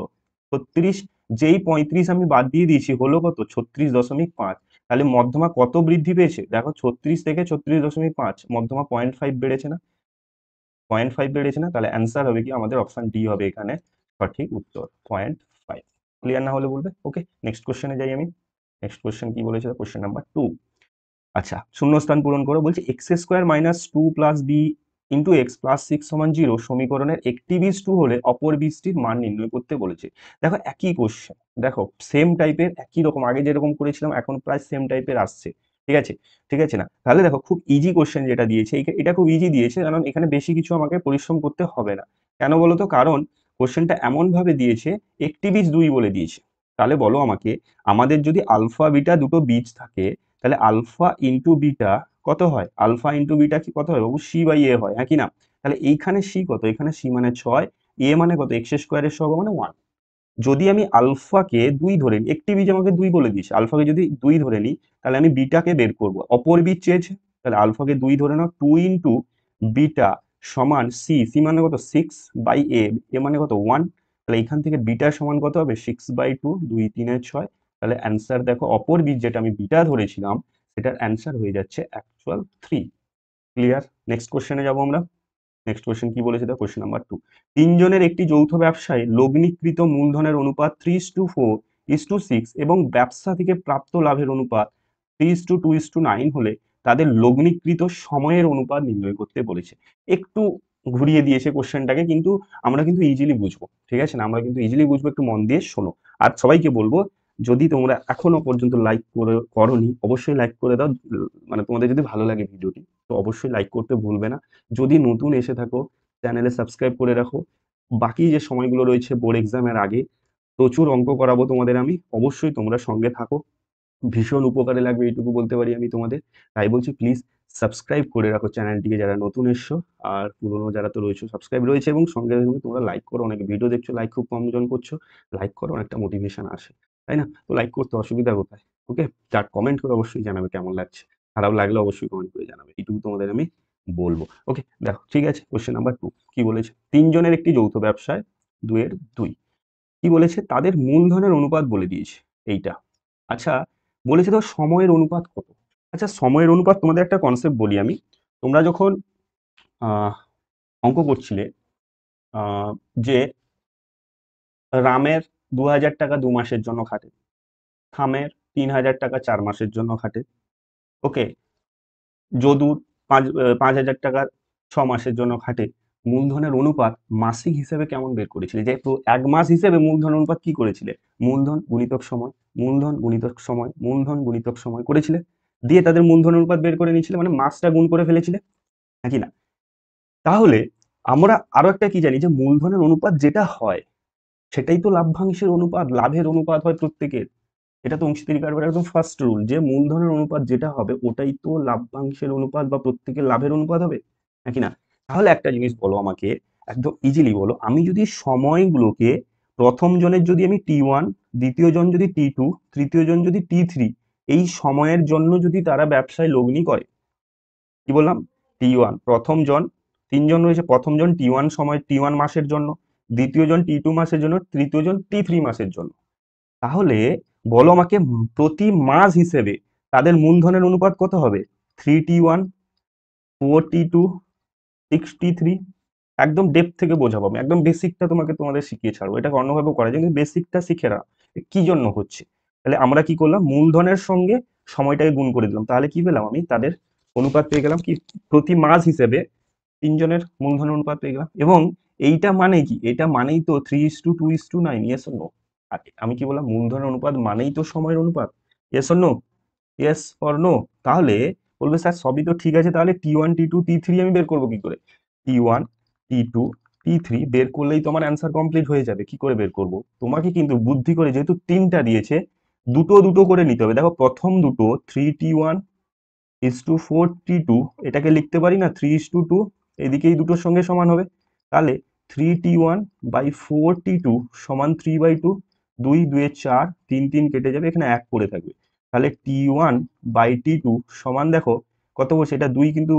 A: 36, যেই 35 আমি বাদ দিয়ে দিয়েছি হলো কত, 36.5। তাহলে মধ্যমা কত বৃদ্ধি পেয়েছে, দেখো 36 থেকে 36.5, মধ্যমা 0.5 বেড়েছে না, 0.5 বেড়েছে না। তাহলে অ্যান্সার হবে কি আমাদের, অপশন ডি হবে এখানে সঠিক উত্তর, 0.5। ক্লিয়ার না হলে বলবে। ওকে, নেক্সট কোশ্চেনে যাই আমি। নেক্সট কোশ্চেন কি বলেছে, কোশ্চেন নাম্বার 2। আচ্ছা শূন্যস্থান পূরণ করো, বলছে x² - 2 + b * x + 6 = 0 সমীকরণের একটি বীজ 2 হলে অপর বীজটির মান নির্ণয় করতে বলেছে। দেখো একই কোশ্চেন, দেখো সেম টাইপের, একই রকম আগে যেরকম করেছিলাম এখন প্রায় সেম টাইপের আসছে। ঠিক আছে, ঠিক আছে না? তাহলে দেখো খুব ইজি কোশ্চেন যেটা দিয়েছে, এটা খুব ইজি দিয়েছে, কারণ এখানে বেশি কিছু আমাকে পরিশ্রম করতে হবে না। কেন বলো তো, কারণ কোশ্চেনটা এমন ভাবে দিয়েছে, একটি বীজ 2 বলে দিয়েছে। তাহলে বলো আমাকে, আমাদের যদি আলফা বিটা দুটো বীজ থাকে, তাহলে আলফা ইন্টু বিটা কত হয়, আলফা ইন্টু বিটা কি কত হয় বাবু, c/a হয়, হ্যাঁ কি না? তাহলে এইখানে c কত, এখানে c মানে 6, a মানে কত, x² সহগ মানে 1। যদি আমি আলফাকে 2 ধরে নিই, একটি বীজ আমাকে 2 বলে দিয়েছে, আলফাকে যদি 2 ধরে নিই, তাহলে আমি বিটাকে বের করব, অপর বীজ চেয়েছে। তাহলে আলফাকে 2 ধরে নাও, 2 ইন্টু বিটা সমান c মানে কত, 6/a, a মানে কত 1। তাহলে এখান থেকে বিটা সমান কত হবে, 6/2, 2 3 6। তাহলে অ্যান্সার দেখো, অপর বীজ যেটা আমি বিটা ধরেছিলাম সেটার অ্যান্সার হয়ে যাচ্ছে অ্যাকচুয়াল 3। ক্লিয়ার? নেক্সট কোশ্চেনে যাবো আমরা। নেক্সট কোশ্চেন কি বলেছে, দেখো কোশ্চেন নাম্বার 2, তিনজনের একটি যৌথ ব্যবসায় লগ্নিকৃত মূলধনের অনুপাত 3:4:6 এবং ব্যবসা থেকে প্রাপ্ত লাভের অনুপাত 3:2:9 হলে তাদের লগ্নিকৃত সময়ের অনুপাত নির্ণয় করতে বলেছে। একটু ঘুরিয়ে দিয়েছে কোশ্চেনটাকে, কিন্তু আমরা কিন্তু ইজিলি বুঝবো, ঠিক আছে না? আমরা কিন্তু ইজিলি বুঝবো, একটু মন দিয়ে শোনো। আর সবাইকে বলবো, যদি তোমরা এখনো পর্যন্ত লাইক করোনি অবশ্যই লাইক করে দাও। মানে তোমাদের যদি ভালো লাগে ভিডিওটি তো অবশ্যই লাইক করতে ভুলবে না। যদি নতুন এসে থাকো চ্যানেলে সাবস্ক্রাইব করে রাখো, বাকি যে সময়গুলো রয়েছে বোর্ড এক্সামের আগে প্রচুর অঙ্ক করাবো তোমাদের আমি, অবশ্যই তোমরা সঙ্গে থাকো। ভীষণ উপকারে লাগবে এইটুকু বলতে পারি আমি তোমাদের। তাই বলছি প্লিজ সাবস্ক্রাইব করে রাখো চ্যানেলটিকে যারা নতুন এসছো, আর পুরনো যারা তো রয়েছে সাবস্ক্রাইব রয়েছে, এবং সঙ্গে সঙ্গে তোমরা লাইক করো। অনেক ভিডিও দেখছো, লাইক খুব কম জন করছো। লাইক করো, অনেকটা মোটিভেশন আসে, তাই না? তো লাইক করতে অসুবিধা কোথায়? ওকে, যার কমেন্ট করে অবশ্যই জানাবে কেমন লাগছে। খারাপ লাগলে অবশ্যই কমেন্ট করে জানাবে, এইটুকু তোমাদের আমি বলবো। ওকে, দেখো ঠিক আছে, কোশ্চেন নাম্বার 2 কি বলেছে? তিনজনের একটি যৌথ ব্যবসায় 2 এর 2 কি বলেছে? তাদের মূলধনের অনুপাত বলে দিয়েছে এইটা। আচ্ছা, বলেছে তো সময়ের অনুপাত কত? আচ্ছা, সময়ের অনুপাত তোমাদের একটা কনসেপ্ট বলি আমি। তোমরা যখন আহ, অঙ্ক করছিলে, আহ, যে রামের 2000 টাকা 2 মাসের জন্য খাটে, থামের 3000 টাকা 4 মাসের জন্য খাটে, ওকে, যদুর 5000 টাকা 6 মাসের জন্য খাটে, মূলধনের অনুপাত মাসিক হিসেবে কেমন বের করেছিলে? যেহেতু 1 মাস হিসেবে মূলধন অনুপাত কি করেছিলে? মূলধন গুণিতক সময়, মূলধন গুণিতক সময়, মূলধন গুণিতক সময় করেছিলে, দিয়ে তাদের মূলধন অনুপাত বের করে নিয়েছিলে, মানে মাসটা গুণ করে ফেলেছিলে, নাকি না? তাহলে আমরা আরো একটা কি জানি, যে মূলধনের অনুপাত যেটা হয় সেটাই তো লাভ্যাংশের অনুপাত, লাভের অনুপাত হয় প্রত্যেকের। এটা তো অংশীদারি কারবারের একদম ফার্স্ট রুল, যে মূলধনের অনুপাত যেটা হবে ওটাই তো লাভ্যাংশের অনুপাত বা প্রত্যেকের লাভের অনুপাত হবে, নাকি না? তাহলে একটা জিনিস বলো আমাকে, একদম ইজিলি বলো, আমি যদি সময়গুলোকে প্রথম জনের যদি আমি T1, দ্বিতীয় জন যদি T2, তৃতীয় জন যদি T3, এই সময়ের জন্য যদি তারা ব্যবসায় লগ্নি করে, কি বললাম? T1 প্রথম জন, তিনজন রয়েছে, প্রথম জন T1 সময় T1 মাসের জন্য, দ্বিতীয় জন T2 মাসের জন্য, তৃতীয় জন T3 মাসের জন্য। তাহলে বলো আমাকে, প্রতি মাস হিসেবে তাদের মূলধনের অনুপাত কত হবে? 3T1, 4T2, 6T3। একদম ডেপথ থেকে বোঝাবো আমি, একদম বেসিকটা তোমাদের শিখিয়ে ছাড়বো, এটাকে অন্যভাবেও করা যায়, কিন্তু বেসিকটা শিখে না। কি জন্য হচ্ছে? তাহলে আমরা কি করলাম, মূলধনের সঙ্গে সময়টাকে গুণ করে দিলাম, তাহলে কি পেলাম আমি? তাদের অনুপাত পেয়ে গেলাম কি, প্রতি মাস হিসেবে তিনজনের মূলধন অনুপাত পেয়ে গেলাম। এবং এইটা মানে কি? এটা মানেই তো 3:2:9, ইয়েস অর নো? আমি কি বললাম? মূলধনের অনুপাত মানেই তো সময়ের অনুপাত, yes or no? Yes or no? তাহলে বলবে স্যার সবই তো ঠিক আছে, তাহলে T1 T2 T3 আমি বের করবো কি করে? T1 T2 T3 বের করলেই তোমার অ্যান্সার কমপ্লিট হয়ে যাবে। কি করে বের করব? তোমাকে কিন্তু বুদ্ধি করে, যেহেতু তিনটা দিয়েছে, দুটো দুটো করে নিতে হবে। দেখো প্রথম দুটো 3T1:4T2, এটাকে লিখতে পারি না 3:2, এদিকে এই দুটোর সঙ্গে সমান হবে। তাহলে 3T1/4T2 সমান 3/2, 2 2 4, 3 3 কেটে যাবে, এখানে 1 পড়ে থাকবে। তাহলে T1/T2 সমান, দেখো কত বসে, এটা 2 কিন্তু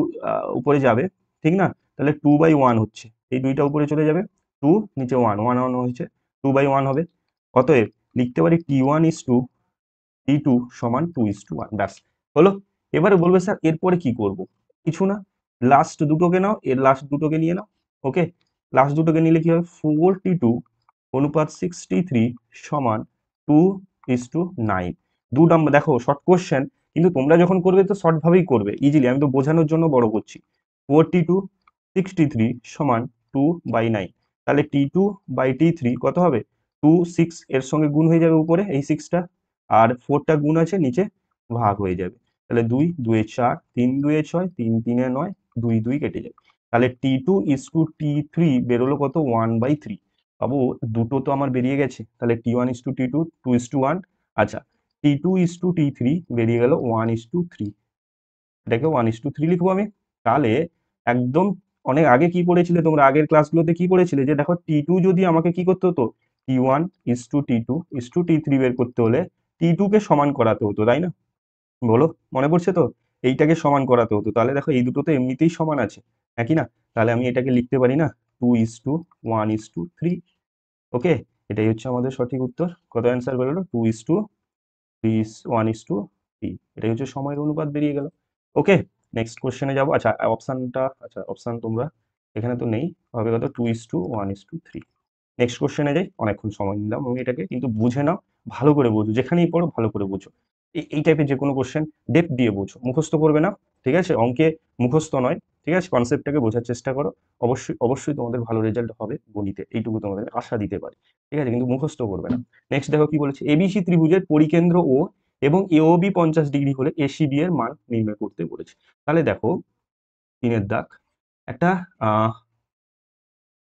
A: উপরে যাবে, ঠিক না? তাহলে 2/1 হচ্ছে, এই দুইটা উপরে চলে যাবে, 2 নিচে 1 1 1 হয়েছে, 2/1 হবে। অতএব লিখতে পারি T1:T2 সমান 2:1, ব্যাস হলো। এবারে বলবে স্যার এরপরে কি করব? কিছু না, লাস্ট দুটোকে নাও, এর লাস্ট দুটোকে নিয়ে নাও। ওকে, লাস্ট দুটোকে নিলে কি হবে? 4T2:6T3 সমান 2:9। 2 নাম্বার, দেখো শর্ট কোশ্চেন, কিন্তু তোমরা যখন করবে তো শর্ট ভাবেই করবে, ইজিলি, আমি তো বোঝানোর জন্য বড় করছি। 4T2:6T3 সমান 2/9, তাহলে T2/T3 কত হবে? 2 6, এর সঙ্গে গুণ হয়ে যাবে উপরে এই 6টা, আর 4টা গুণ আছে নিচে, ভাগ হয়ে যাবে। তাহলে 2 2 4, 3 2 6, 3 3 9, 2 2 কেটে যাবে। তাহলে T2:T3 বেরোলো কত? 1/3। বাবু দুটো তো আমার বেরিয়ে গেছে, তাহলে T1:T2 2:1। আচ্ছা, T2:T3 বেরিয়ে গেল 1:3, এটাকে 1:3 লিখবো আমি। তাহলে একদম অনেক আগে কি পড়েছিলে তোমরা, আগের ক্লাসগুলোতে কি পড়েছিলে, যে দেখো T2 যদি আমাকে কি করতে হতো, T1:T2:T3 বের করতে হলে T2 কে সমান করাতে হতো, তাই না? বলো, মনে পড়ছে তো? এইটাকে সমান করাতে হতো। তাহলে দেখো এই দুটো তো এমনিতেই সমান আছে, নাকি না? তাহলে আমি এটাকে লিখতে পারি না 2:1:3। ওকে, এটাই হচ্ছে আমাদের সঠিক উত্তর। কত অ্যান্সার বেরোলো? 2:1:3, এটাই হচ্ছে সময়ের অনুপাত বেরিয়ে গেল। ওকে, নেক্সট কোশ্চেনে যাবো। আচ্ছা অপশনটা, আচ্ছা অপশন তোমরা এখানে তো নেই, হবে কত? 2:1:3। নেক্সট কোশ্চেনে যাই, অনেকক্ষণ সময় নিলাম আমি এটাকে, কিন্তু বুঝে নাও, ভালো করে বোঝো, যেখানেই পড়ো ভালো করে বোঝো। এই টাইপের যে কোনো কোশ্চেন ডেপথ দিয়ে বোঝো, মুখস্থ করবে না, ঠিক আছে? অঙ্কে মুখস্থ নয়, ঠিক আছে? কনসেপ্টটাকে বোঝার চেষ্টা করো। অবশ্যই অবশ্যই তোমাদের ভালো রেজাল্ট হবে গণিতে, এইটুকু তোমাদের আশা দিতে পারি, ঠিক আছে? কিন্তু মুখস্থ করবে না। নেক্সট দেখো কি বলেছে, এবিসি ত্রিভুজের পরিকেন্দ্র ও এবং এওবি 50 ডিগ্রি হলে এসিবি এর মান নির্ণয় করতে বলেছে। তাহলে দেখো 3 এর দাগ, একটা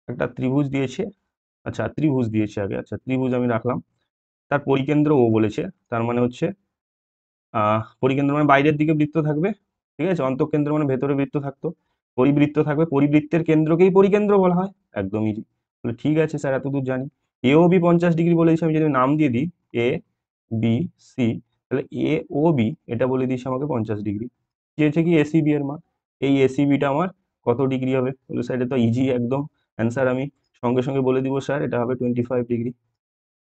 A: একটা ত্রিভুজ দিয়েছে, আচ্ছা ত্রিভুজ দিয়েছে আগে, আচ্ছা ত্রিভুজ আমি রাখলাম, তার পরিকেন্দ্র ও বলেছে, তার মানে হচ্ছে পরিকেন্দ্র মানে বাইরের দিকে বৃত্ত থাকবে, ঠিক আছে, অন্তঃকেন্দ্র মানে ভেতরে বৃত্ত থাকতো, পরিবৃত্ত থাকবে, পরিবৃত্তের কেন্দ্রকেই পরিকেন্দ্র বলা হয়, একদম ইজি। বলে ঠিক আছে স্যার এতদূর জানি। এ ও বি 50 ডিগ্রি বলেছে, আমি যদি নাম দিয়ে দিই এ বি সি, তাহলে এ ও বি এটা বলে দিয়েছে আমাকে 50 ডিগ্রি। চেয়েছে কি এসিবি এর মান, এই এসিবিটা আমার কত ডিগ্রি হবে? বলে স্যার এটা তো ইজি একদম অ্যান্সার, আমি সঙ্গে সঙ্গে বলে দিব স্যার এটা হবে 25 ডিগ্রি।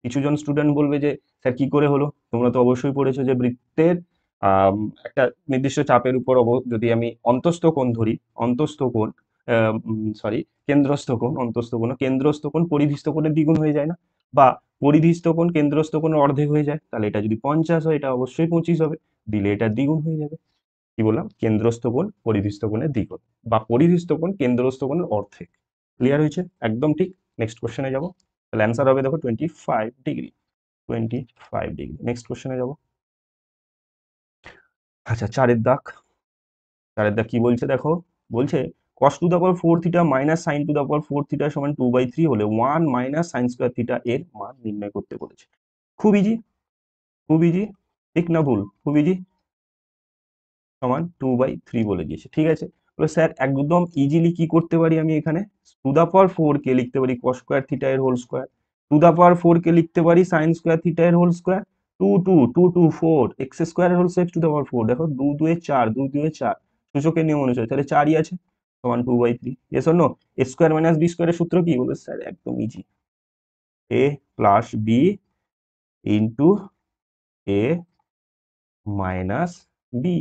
A: কিছুজন স্টুডেন্ট বলবে যে স্যার কি করে হলো, তোমরা তো অবশ্যই পড়েছো যে বৃত্তের আম, একটা নির্দিষ্ট চাপের উপর যদি আমি অন্তস্থ কোণ ধরি, অন্তস্থ কোণ সরি কেন্দ্রস্থ কোণ, অন্তস্থ কোণ কেন্দ্রস্থ কোণ পরিধিস্থ কোণের দ্বিগুণ হয়ে যায় না, বা পরিধিস্থ কোণ কেন্দ্রস্থ কোণের অর্ধেক হয়ে যায়, তাহলে এটা যদি 50 হয় এটা অবশ্যই 25 হবে, দিলে এটা দ্বিগুণ হয়ে যাবে। কি বললাম? কেন্দ্রস্থ কোণ পরিধিস্থ কোণের দ্বিগুণ, বা পরিধিস্থ কোণ কেন্দ্রস্থ কোণের অর্ধেক। ক্লিয়ার হয়েছে? একদম ঠিক। নেক্সট কোশ্চেনে যাবো, তাহলে অ্যান্সার হবে দেখো 25 ডিগ্রি, 25 ডিগ্রি। নেক্সট কোশ্চেনে যাবো। আচ্ছা চারের দাগ, চারের দাগ কি বলছে দেখো, বলছে cos to the power 4 theta minus sine to the power 4 theta সমান 2/3 হলে 1 মাইনাস সাইন স্কোয়ার থিটা এর মান নির্ণয় করতে বলেছে। খুব ইজি, খুব ইজি, ঠিক না ভুল? খুব ইজি, সমান 2/3 বলে দিয়েছে, ঠিক আছে। বলে স্যার একদম ইজিলি কি করতে পারি আমি এখানে, টু দা পাওয়ার 4 কে লিখতে পারি cos স্কোয়ার থিটা এর whole square, two the power 4 কে লিখতে পারি সাইন স্কোয়ার থিটা এর হোল স্কোয়ার, 2 এক্স স্কোয়ার এর whole square two the power 4, দেখো 2 2 এ 4, 2 2 এ 4, সূচকের নিয়ম অনুসারে তাহলে 4ই আছে, সমান 2/3। Yes or no? এ স্কোয়ার মাইনাস বি স্কোয়ারের সূত্র কি? বলে স্যার একদম easy, A plus B into A minus B.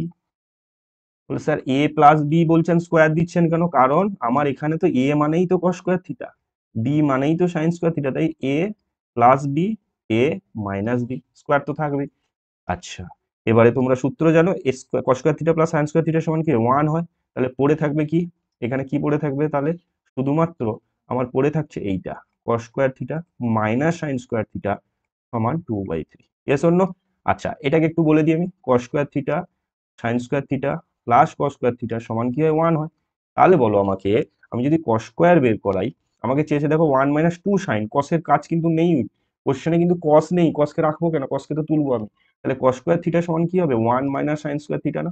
A: বলে স্যার এ প্লাস বি বলছেন, স্কোয়ার দিচ্ছেন কেন? কারণ আমার এখানে তো এ মানেই তো কস স্কোয়ার থিটা, বি মানেই তো সাইন স্কোয়ার থিটা, তাই এ প্লাস বি, এ মাইনাস বি, স্কোয়ার তো থাকবেই। আচ্ছা এবারে তোমরা সূত্র জানো, কস square theta plus sign square theta সমান কি 1 হয়, তাহলে পড়ে থাকবে কি, এখানে কি পড়ে থাকবে তাহলে? শুধুমাত্র আমার পড়ে থাকছে এইটা, cos square theta minus sine square theta সমান 2/3। Yes or no? আচ্ছা এটাকে একটু বলে দিই আমি, cos square theta sine square theta plus cos square theta সমান কি হয়? 1 হয়। তাহলে বলো আমাকে, আমি যদি কস স্কোয়ার বের করাই, আমাকে চেয়েছে দেখো 1 মাইনাস 2 সাইন, কসের কাজ কিন্তু নেই কোশ্চেনে, কিন্তু কস নেই, কসকে রাখবো কেন, কসকে তো তুলবো আমি। তাহলে কস স্কোয়ার থিটা সমান কি হবে? 1 মাইনাস সাইন স্কোয়ার থিটা না?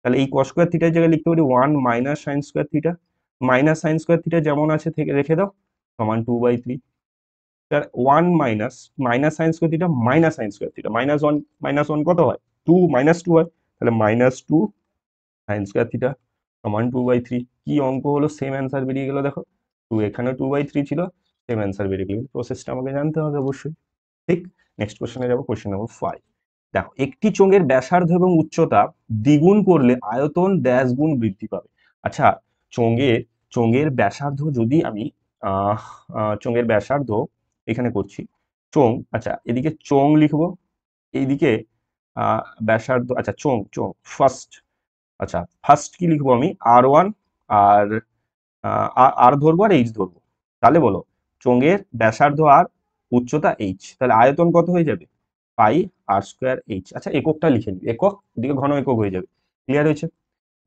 A: তাহলে এই কস স্কোয়ার থিটার জায়গায় লিখতে পারি 1 minus sine square theta, minus sine square theta যেমন আছে থেকে রেখে দাও, সমান 2/3। তার 1 minus minus sine square theta minus sine square theta, minus one কত হয়? 2 মাইনাস 2 হয়, তাহলে -2 সাইন স্কোয়ার থিটা সমান 2/3। কি অঙ্ক হলো, সেম অ্যান্সার বেরিয়ে গেল দেখো, 2 এখানে 2/3 ছিল, সেম অ্যান্সার বেরিয়ে গেল। প্রসেসটা আমাকে জানতে হবে অবশ্যই, ঠিক। নেক্সট কোশ্চেনে যাবো, কোশ্চেন নম্বর 5। দেখো একটি চোঙের ব্যাসার্ধ এবং উচ্চতা দ্বিগুণ করলে আয়তন ড্যাশ গুণ বৃদ্ধি পাবে। আচ্ছা চোঙের চোঙের ব্যাসার্ধ যদি আমি আহ চোঙের ব্যাসার্ধ এখানে করছি, চোঙ, আচ্ছা এদিকে চোঙ লিখবো, এইদিকে ব্যাসার্ধ, আচ্ছা চোঙ চোঙ ফার্স্ট, আচ্ছা ফার্স্ট কি লিখবো আমি? R1, আর আর ধরবো আর এইচ ধরবো। তাহলে বলো চোঙের ব্যাসার্ধ আর উচ্চতা এইচ, তাহলে আয়তন কত হয়ে যাবে? পাই আর স্কোয়ার এইচ। আচ্ছা এককটা লিখে নিই, একক এদিকে ঘন একক হয়ে যাবে। ক্লিয়ার হয়েছে?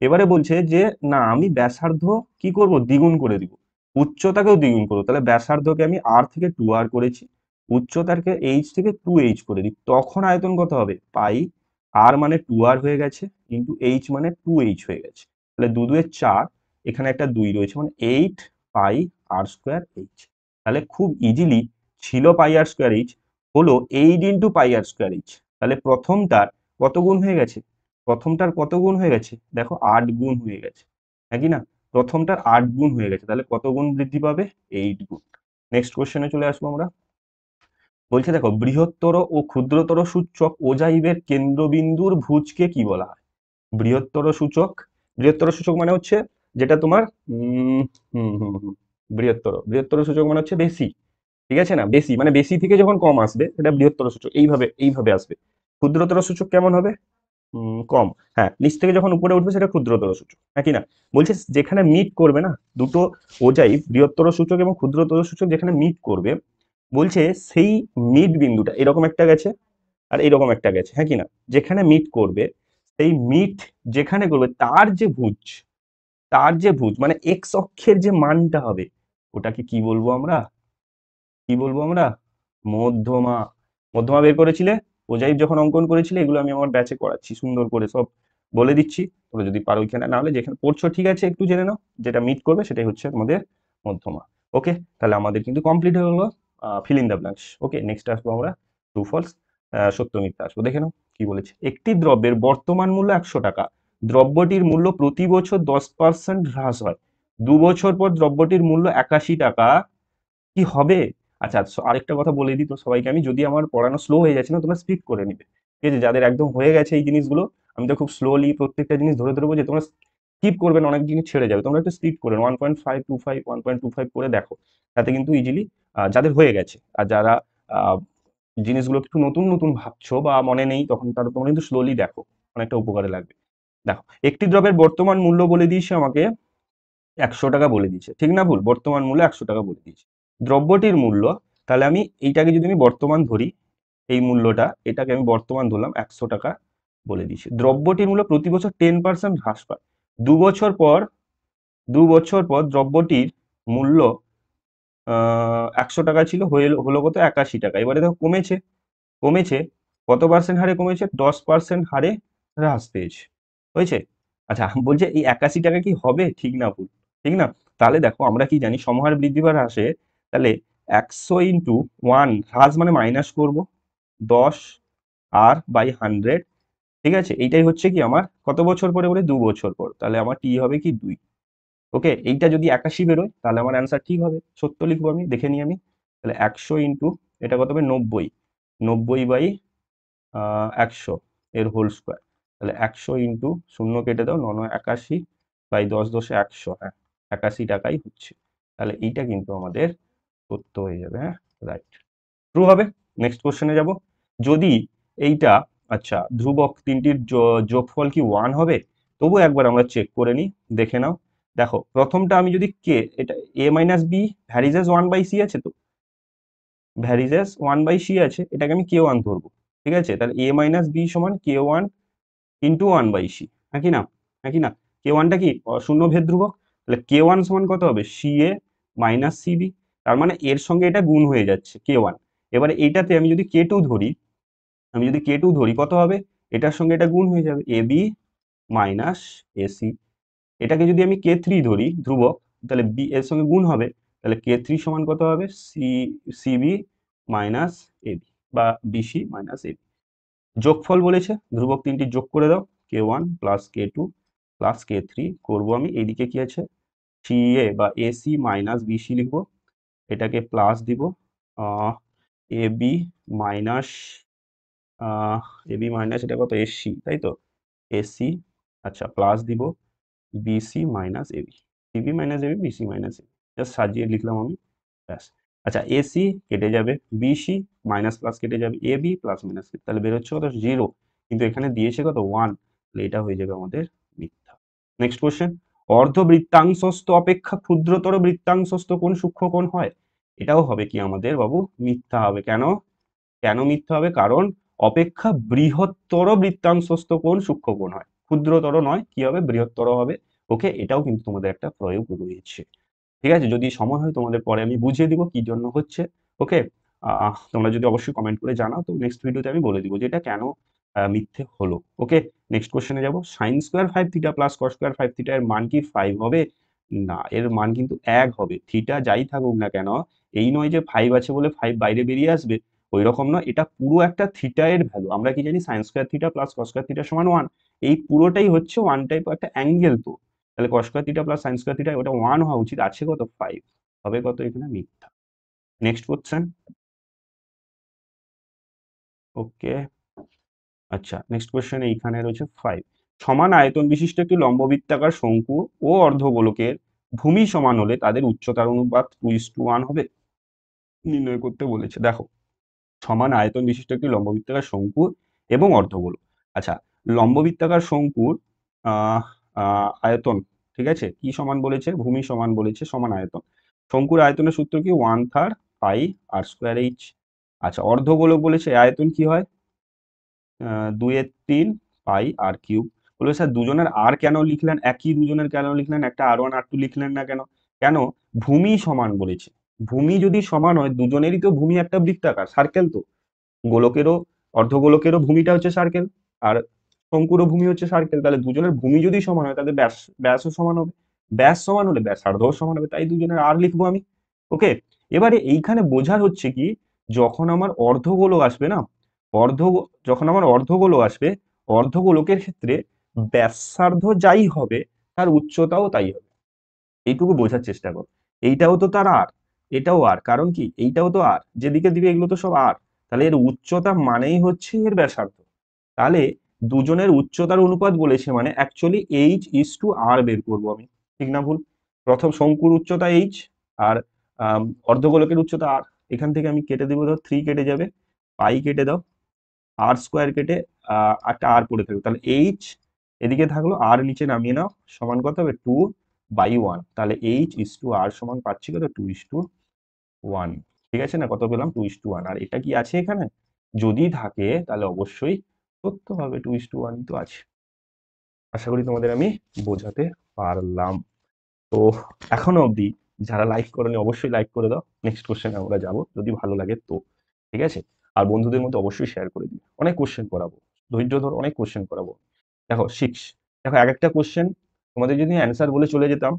A: এবারে বলছে যে না আমি ব্যাসার্ধ কি করব? দ্বিগুণ করে দিব, উচ্চতাকেও দ্বিগুণ করবো, তাহলে ব্যাসার্ধকে আমি আর থেকে 2r করেছি, উচ্চতাকে এইচ থেকে 2h করে দিই, তখন আয়তন কত হবে? পাই আর মানে 2r হয়ে গেছে, ইন্টু এইচ মানে 2h হয়ে গেছে, তাহলে 2 2 4, এখানে একটা 2 রয়েছে, মানে 8 পাই আর স্কোয়ার এইচ। তাহলে খুব ইজিলি ছিল পাই আর স্কোয়ার এইচ, হলো 8 ইন্টু পাই আর স্কোয়ার এইচ। তাহলে প্রথমটার কত গুণ হয়ে গেছে? প্রথমটার কত গুণ হয়ে গেছে? দেখো 8 গুণ হয়ে গেছে, হ্যাঁ কি না? প্রথমটার 8 গুণ হয়ে গেছে, তাহলে কত গুণ বৃদ্ধি পাবে? 8 গুণ। নেক্সট কোশ্চেনে চলে আসবো আমরা। বলছে দেখো বৃহত্তর ও ক্ষুদ্রতর সূচক ওজাইভের কেন্দ্রবিন্দুর ভুজকে কি বলা হয়? বৃহত্তর সূচক, বৃহত্তর সূচক মানে হচ্ছে যেটা তোমার বৃহত্তর, বৃহত্তর সূচক মানে হচ্ছে বেশি, ঠিক আছে না? বেশি মানে বেশি থেকে যখন কম আসবে সেটা বৃহত্তর সূচক, এইভাবে এইভাবে আসবে। ক্ষুদ্রতর সূচক কেমন হবে? কম, হ্যাঁ, নিচ থেকে যখন উপরে উঠবে সেটা ক্ষুদ্রতর সূচক, হ্যাঁ কি না? বলছে যেখানে মিট করবে না দুটো ওজাই, বৃহত্তর সূচক এবং ক্ষুদ্রতর সূচক যেখানে মিট করবে, বলছে সেই মিড বিন্দুটা এরকম একটা গেছে আর এরকম একটা গেছে, হ্যাঁ কি না? যেখানে মিট করবে, সেই মিট যেখানে করবে তার যে ভুজ, তার যে ভুজ মানে এক্স অক্ষের যে মানটা হবে, ওটাকে কি বলবো আমরা, কি বলবো আমরা, মধ্যমা। মধ্যমা বের করেছিলে, ওজাইব যখন অঙ্কন করেছিলে, এগুলো আমি আমার ব্যাচে করাচ্ছি সুন্দর করে সব বলে দিচ্ছি। তোমরা যদি পারো ওইখানে, না হলে যেখানে পড়ছো ঠিক আছে একটু জেনে নাও, যেটা মিট করবে সেটাই হচ্ছে তোমাদের মধ্যমা। ওকে, তাহলে আমাদের কিন্তু কমপ্লিট হয়ে গেলো fill in the blanks. Okay, next আসবো আমরা ট্রু ফলস, সত্য মিথ্যা আসবো। দেখে নাও কি বলেছে। একটি দ্রব্যের বর্তমান মূল্য 100 টাকা, দ্রব্যটির মূল্য প্রতি বছর 10% হ্রাস হয়, 2 বছর পর দ্রব্যটির মূল্য 81 টাকা, কি হবে? আচ্ছা, আরেকটা কথা বলে দিই তো সবাইকে আমি, যদি আমার পড়ানো স্লো হয়ে যাচ্ছে না, তোমরা স্পিড করে নিবে। ঠিক আছে, যাদের একদম হয়ে গেছে এই জিনিসগুলো, আমি তো খুব স্লোলি প্রত্যেকটা জিনিস ধরে ধরে বলছি, তোমরা স্কিপ করবে না, অনেক জিনিস ছেড়ে যাবে। তোমরা একটু স্পিড করে 1.525 1.25 করে দেখো, তাতে কিন্তু ইজিলি যাদের হয়ে গেছে, আর যারা আহ, জিনিসগুলো একটু নতুন নতুন ভাবছো বা মনে নেই, তখন তারা তোমরা কিন্তু স্লোলি দেখো, অনেকটা উপকারে লাগবে। দেখো, একটি দ্রব্যের বর্তমান মূল্য বলে দিয়েছে আমাকে 100 টাকা বলে দিয়েছে, ঠিক না ভুল? বর্তমান মূল্য 100 টাকা বলে দিয়েছে। দ্রব্যটির মূল্য, তাহলে আমি এইটাকে যদি আমি বর্তমান ধরি, এই মূল্যটা, এটাকে আমি বর্তমান ধরলাম 100 টাকা বলে দিয়েছে। দ্রব্যটির মূল্য প্রতি বছর 10% হ্রাস পায়, 2 বছর পর, 2 বছর পর দ্রব্যটির মূল্য 100 টাকা ছিল, হলো কত, 81 টাকা। এবারে দেখো কমেছে, কমেছে কত পার্সেন্ট হারে কমেছে, 10% হারে হ্রাস পেয়েছে, হয়েছে। আচ্ছা, বলছে এই 81 টাকা কি হবে, ঠিক না ভুল? ঠিক না? তাহলে দেখো আমরা কি জানি, সমহার বৃদ্ধি বা হ্রাসে, তাহলে 100 × 1, হ্রাস মানে মাইনাস করব 10 আর বাই 100, ঠিক আছে। এইটাই হচ্ছে কি আমার কত বছর পরে বলে, 2 বছর পর, তাহলে আমার টি হবে কি 2। ওকে, এইটা যদি 81 বেরোয়, তাহলে আমার অ্যান্সার ঠিক হবে, সত্য লিখবো আমি, দেখে নিই আমি। তাহলে 100 × এটা কত হবে, 90, 90/100 এর হোল স্কোয়ার। তাহলে 100 × 0 কেটে দাও, 981 বাই 10 10 100, হ্যাঁ 81 টাকাই হচ্ছে। তাহলে এইটা কিন্তু আমাদের সত্য হয়ে যাবে, হ্যাঁ রাইট, ট্রু হবে। নেক্সট কোশ্চেনে যাব। যদি এইটা, আচ্ছা ধ্রুবক তিনটির যোগফল কি 1 হবে? তবু একবার আমরা চেক করে নিই, দেখে নাও। দেখো, প্রথমটা আমি যদি কে, এটা a minus B varies as 1/c আছে, তো ভ্যারিজেস 1/c আছে, এটাকে আমি কে ওয়ান ধরবো। ঠিক আছে, তাহলে a মাইনাস বি সমান কে ওয়ান ইন্টু 1/c, নাকি না? নাকি না? কে ওয়ানটা কি শূন্য ভেদ ধ্রুবক, তাহলে কে ওয়ান সমান কত হবে, সি এ মাইনাস সিবি। তার মানে এর সঙ্গে এটা গুণ হয়ে যাচ্ছে কে ওয়ান। এবারে এইটাতে আমি যদি কে টু ধরি, আমি যদি কে টু ধরি কত হবে, এটার সঙ্গে এটা গুণ হয়ে যাবে এ বি মাইনাস এসি। এটাকে যদি আমি কে3 ধরি ধ্রুবক, তাহলে বি এর সঙ্গে গুণ হবে, তাহলে কে3 সমান কত হবে, সিবি মাইনাস এবি, বা বিসি মাইনাস এবি। যোগফল বলেছে, ধ্রুবক তিনটি যোগ করে দাও, কে ওয়ান প্লাস কে2 প্লাস কে3 করবো আমি। এইদিকে কি আছে, সিএ বা এসি মাইনাস বিসি লিখবো, এটাকে প্লাস দিব, এবি মাইনাস, এবি মাইনাস এটা কত, এসি, তাই তো, এসি, আচ্ছা প্লাস দিব BC minus AB, CB minus AB, BC minus AB, just সাজিয়ে লিখলাম আমি, ব্যাস। আচ্ছা, এসি কেটে যাবে, বিসি মাইনাস প্লাস কেটে যাবে, এবি প্লাস মাইনাস, তাহলে বেরোচ্ছে কত, 0, কিন্তু এখানে দিয়েছে কত, 1, তাহলে এটা হয়ে যাবে আমাদের মিথ্যা। নেক্সট কোশ্চেন, অর্ধবৃত্তাংশস্থ অপেক্ষা ক্ষুদ্রতর বৃত্তাংশস্থ কোণ সূক্ষ্মকোণ হয়? এটাও হবে কি আমাদের বাবু, মিথ্যা হবে। কেন, কেন মিথ্যা হবে? কারণ অপেক্ষা বৃহত্তর বৃত্তাংশস্থ কোণ সূক্ষ্মকোণ হয়, ক্ষুদ্রতর নয়, কি হবে, বৃহত্তর হবে। ওকে, এটাও কিন্তু তোমাদের একটা প্রয়োগ রয়েছে। ঠিক আছে, যদি সময় হয় তোমাদের পরে আমি বুঝিয়ে দিব কি জন্য হচ্ছে। ওকে, তোমরা যদি অবশ্যই কমেন্ট করে জানাও, তো নেক্সট ভিডিওতে আমি বলে দিব যে এটা কেন মিথ্যে হলো। ওকে, নেক্সট কোশ্চেনে যাব। Sine square 5θ plus cos square 5θ এর মান কি 5 হবে? না, এর মান কিন্তু 1 হবে। থিটা যাই থাকুক না কেন, এই নয় যে 5 আছে বলে 5 বাইরে বেরিয়ে আসবে, ওই রকম নয়, এটা পুরো একটা থিটা এর ভ্যালু। আমরা কি জানি, sign square theta plus cos square theta সমান 1। এই পুরোটাই হচ্ছে ওয়ান টাইপ একটা অ্যাঙ্গেল, তো তাহলে কস square theta plus sign square theta ওটা 1 হওয়া উচিত, আছে কত, 5, হবে কত এখানে, মিথ্যা। Next question. ওকে, আচ্ছা নেক্সট কোশ্চেন এইখানে রয়েছে 5। সমান আয়তন বিশিষ্ট একটি লম্ববৃত্তাকার শঙ্কু ও অর্ধগোলকের ভূমি সমান হলে তাদের উচ্চতার অনুপাত 2:1 হবে, নির্ণয় করতে বলেছে। দেখো, সমান আয়তন বিশিষ্ট একটি লম্ববৃত্তাকার শঙ্কু এবং অর্ধগোলক। আচ্ছা, লম্ববৃত্তাকার শঙ্কুর আহ আয়তন, ঠিক আছে, কি সমান বলেছে, ভূমি সমান বলেছে, সমান আয়তন। শঙ্কুর আয়তনের সূত্র কি, 1/3 পাই আর স্কোয়ার এইচ। আচ্ছা, অর্ধগোলক বলেছে আয়তন কি হয়, 2/3 পাই আর কিউব। বলবে স্যার দুজনের আর কেন লিখলেন, একই দুজনের কেন লিখলেন, একটা R1 R2 লিখলেন না কেন? কেন? ভূমি সমান বলেছে। ভূমি যদি সমান হয়, দুজনেরই তো ভূমি একটা বৃত্তাকার সার্কেল, তো গোলকেরও অর্ধগোলকেরও ভূমিটা হচ্ছে সার্কেল, আর শঙ্কুরও ভূমি হচ্ছে সার্কেল। তাহলে দুজনের ভূমি যদি সমান হয় তাহলে ব্যাসও সমান হবে, ব্যাস সমান হলে ব্যাসার্ধও সমান হবে, তাই দুজনের আর লিখবো আমি। ওকে, এবারে এইখানে বোঝার হচ্ছে কি, যখন আমার অর্ধগোলক আসবে না, অর্ধ যখন আমার অর্ধগোলক আসবে, অর্ধগোলকের ক্ষেত্রে ব্যাসার্ধ যাই হবে তার উচ্চতাও তাই হবে। এইটুকু বোঝার চেষ্টা কর। এইটাও তো তার আর, এটাও আর, কারণ কি এইটাও তো আর, যেদিকে দিবে এগুলো তো সব আর, তাহলে এর উচ্চতা মানেই হচ্ছে এর ব্যাসার্ধ। তাহলে দুজনের উচ্চতার অনুপাত বলেছে মানে অ্যাকচুয়ালি H:R বের করবো আমি, ঠিক না ভুল? প্রথম শঙ্কুর উচ্চতা H, আর অর্ধগোলকের উচ্চতা R। এখান থেকে আমি কেটে দেবো, ধর 3 কেটে যাবে, পাই কেটে দাও, আর স্কোয়ার কেটে একটা আর পড়ে থাকবে, তাহলে H এদিকে থাকলো, আর নিচে নামিয়ে নাও, সমান কত হবে 2/1। তাহলে H:R সমান পাচ্ছি কত 2:1। ঠিক আছে না, কত পেলাম 2:1। আর এটা কি আছে এখানে? যদি থাকে তাহলে অবশ্যই সত্য হবে, 2:1 তো আছে। আশা করি তোমাদের আমি বোঝাতে পারলাম। তো এখনো অবধি যারা লাইক করোনি অবশ্যই লাইক করে দাও, নেক্সট কোশ্চেনে আমরা যাব যদি ভালো লাগে তো। ঠিক আছে, আর বন্ধুদের মধ্যে অবশ্যই শেয়ার করে দিবে, অনেক কোশ্চেন করাবো, ধৈর্য ধর, অনেক কোশ্চেন করাবো। দেখো দেখো এক একটা কোশ্চেন তোমাদের যদি অ্যান্সার বলে চলে যেতাম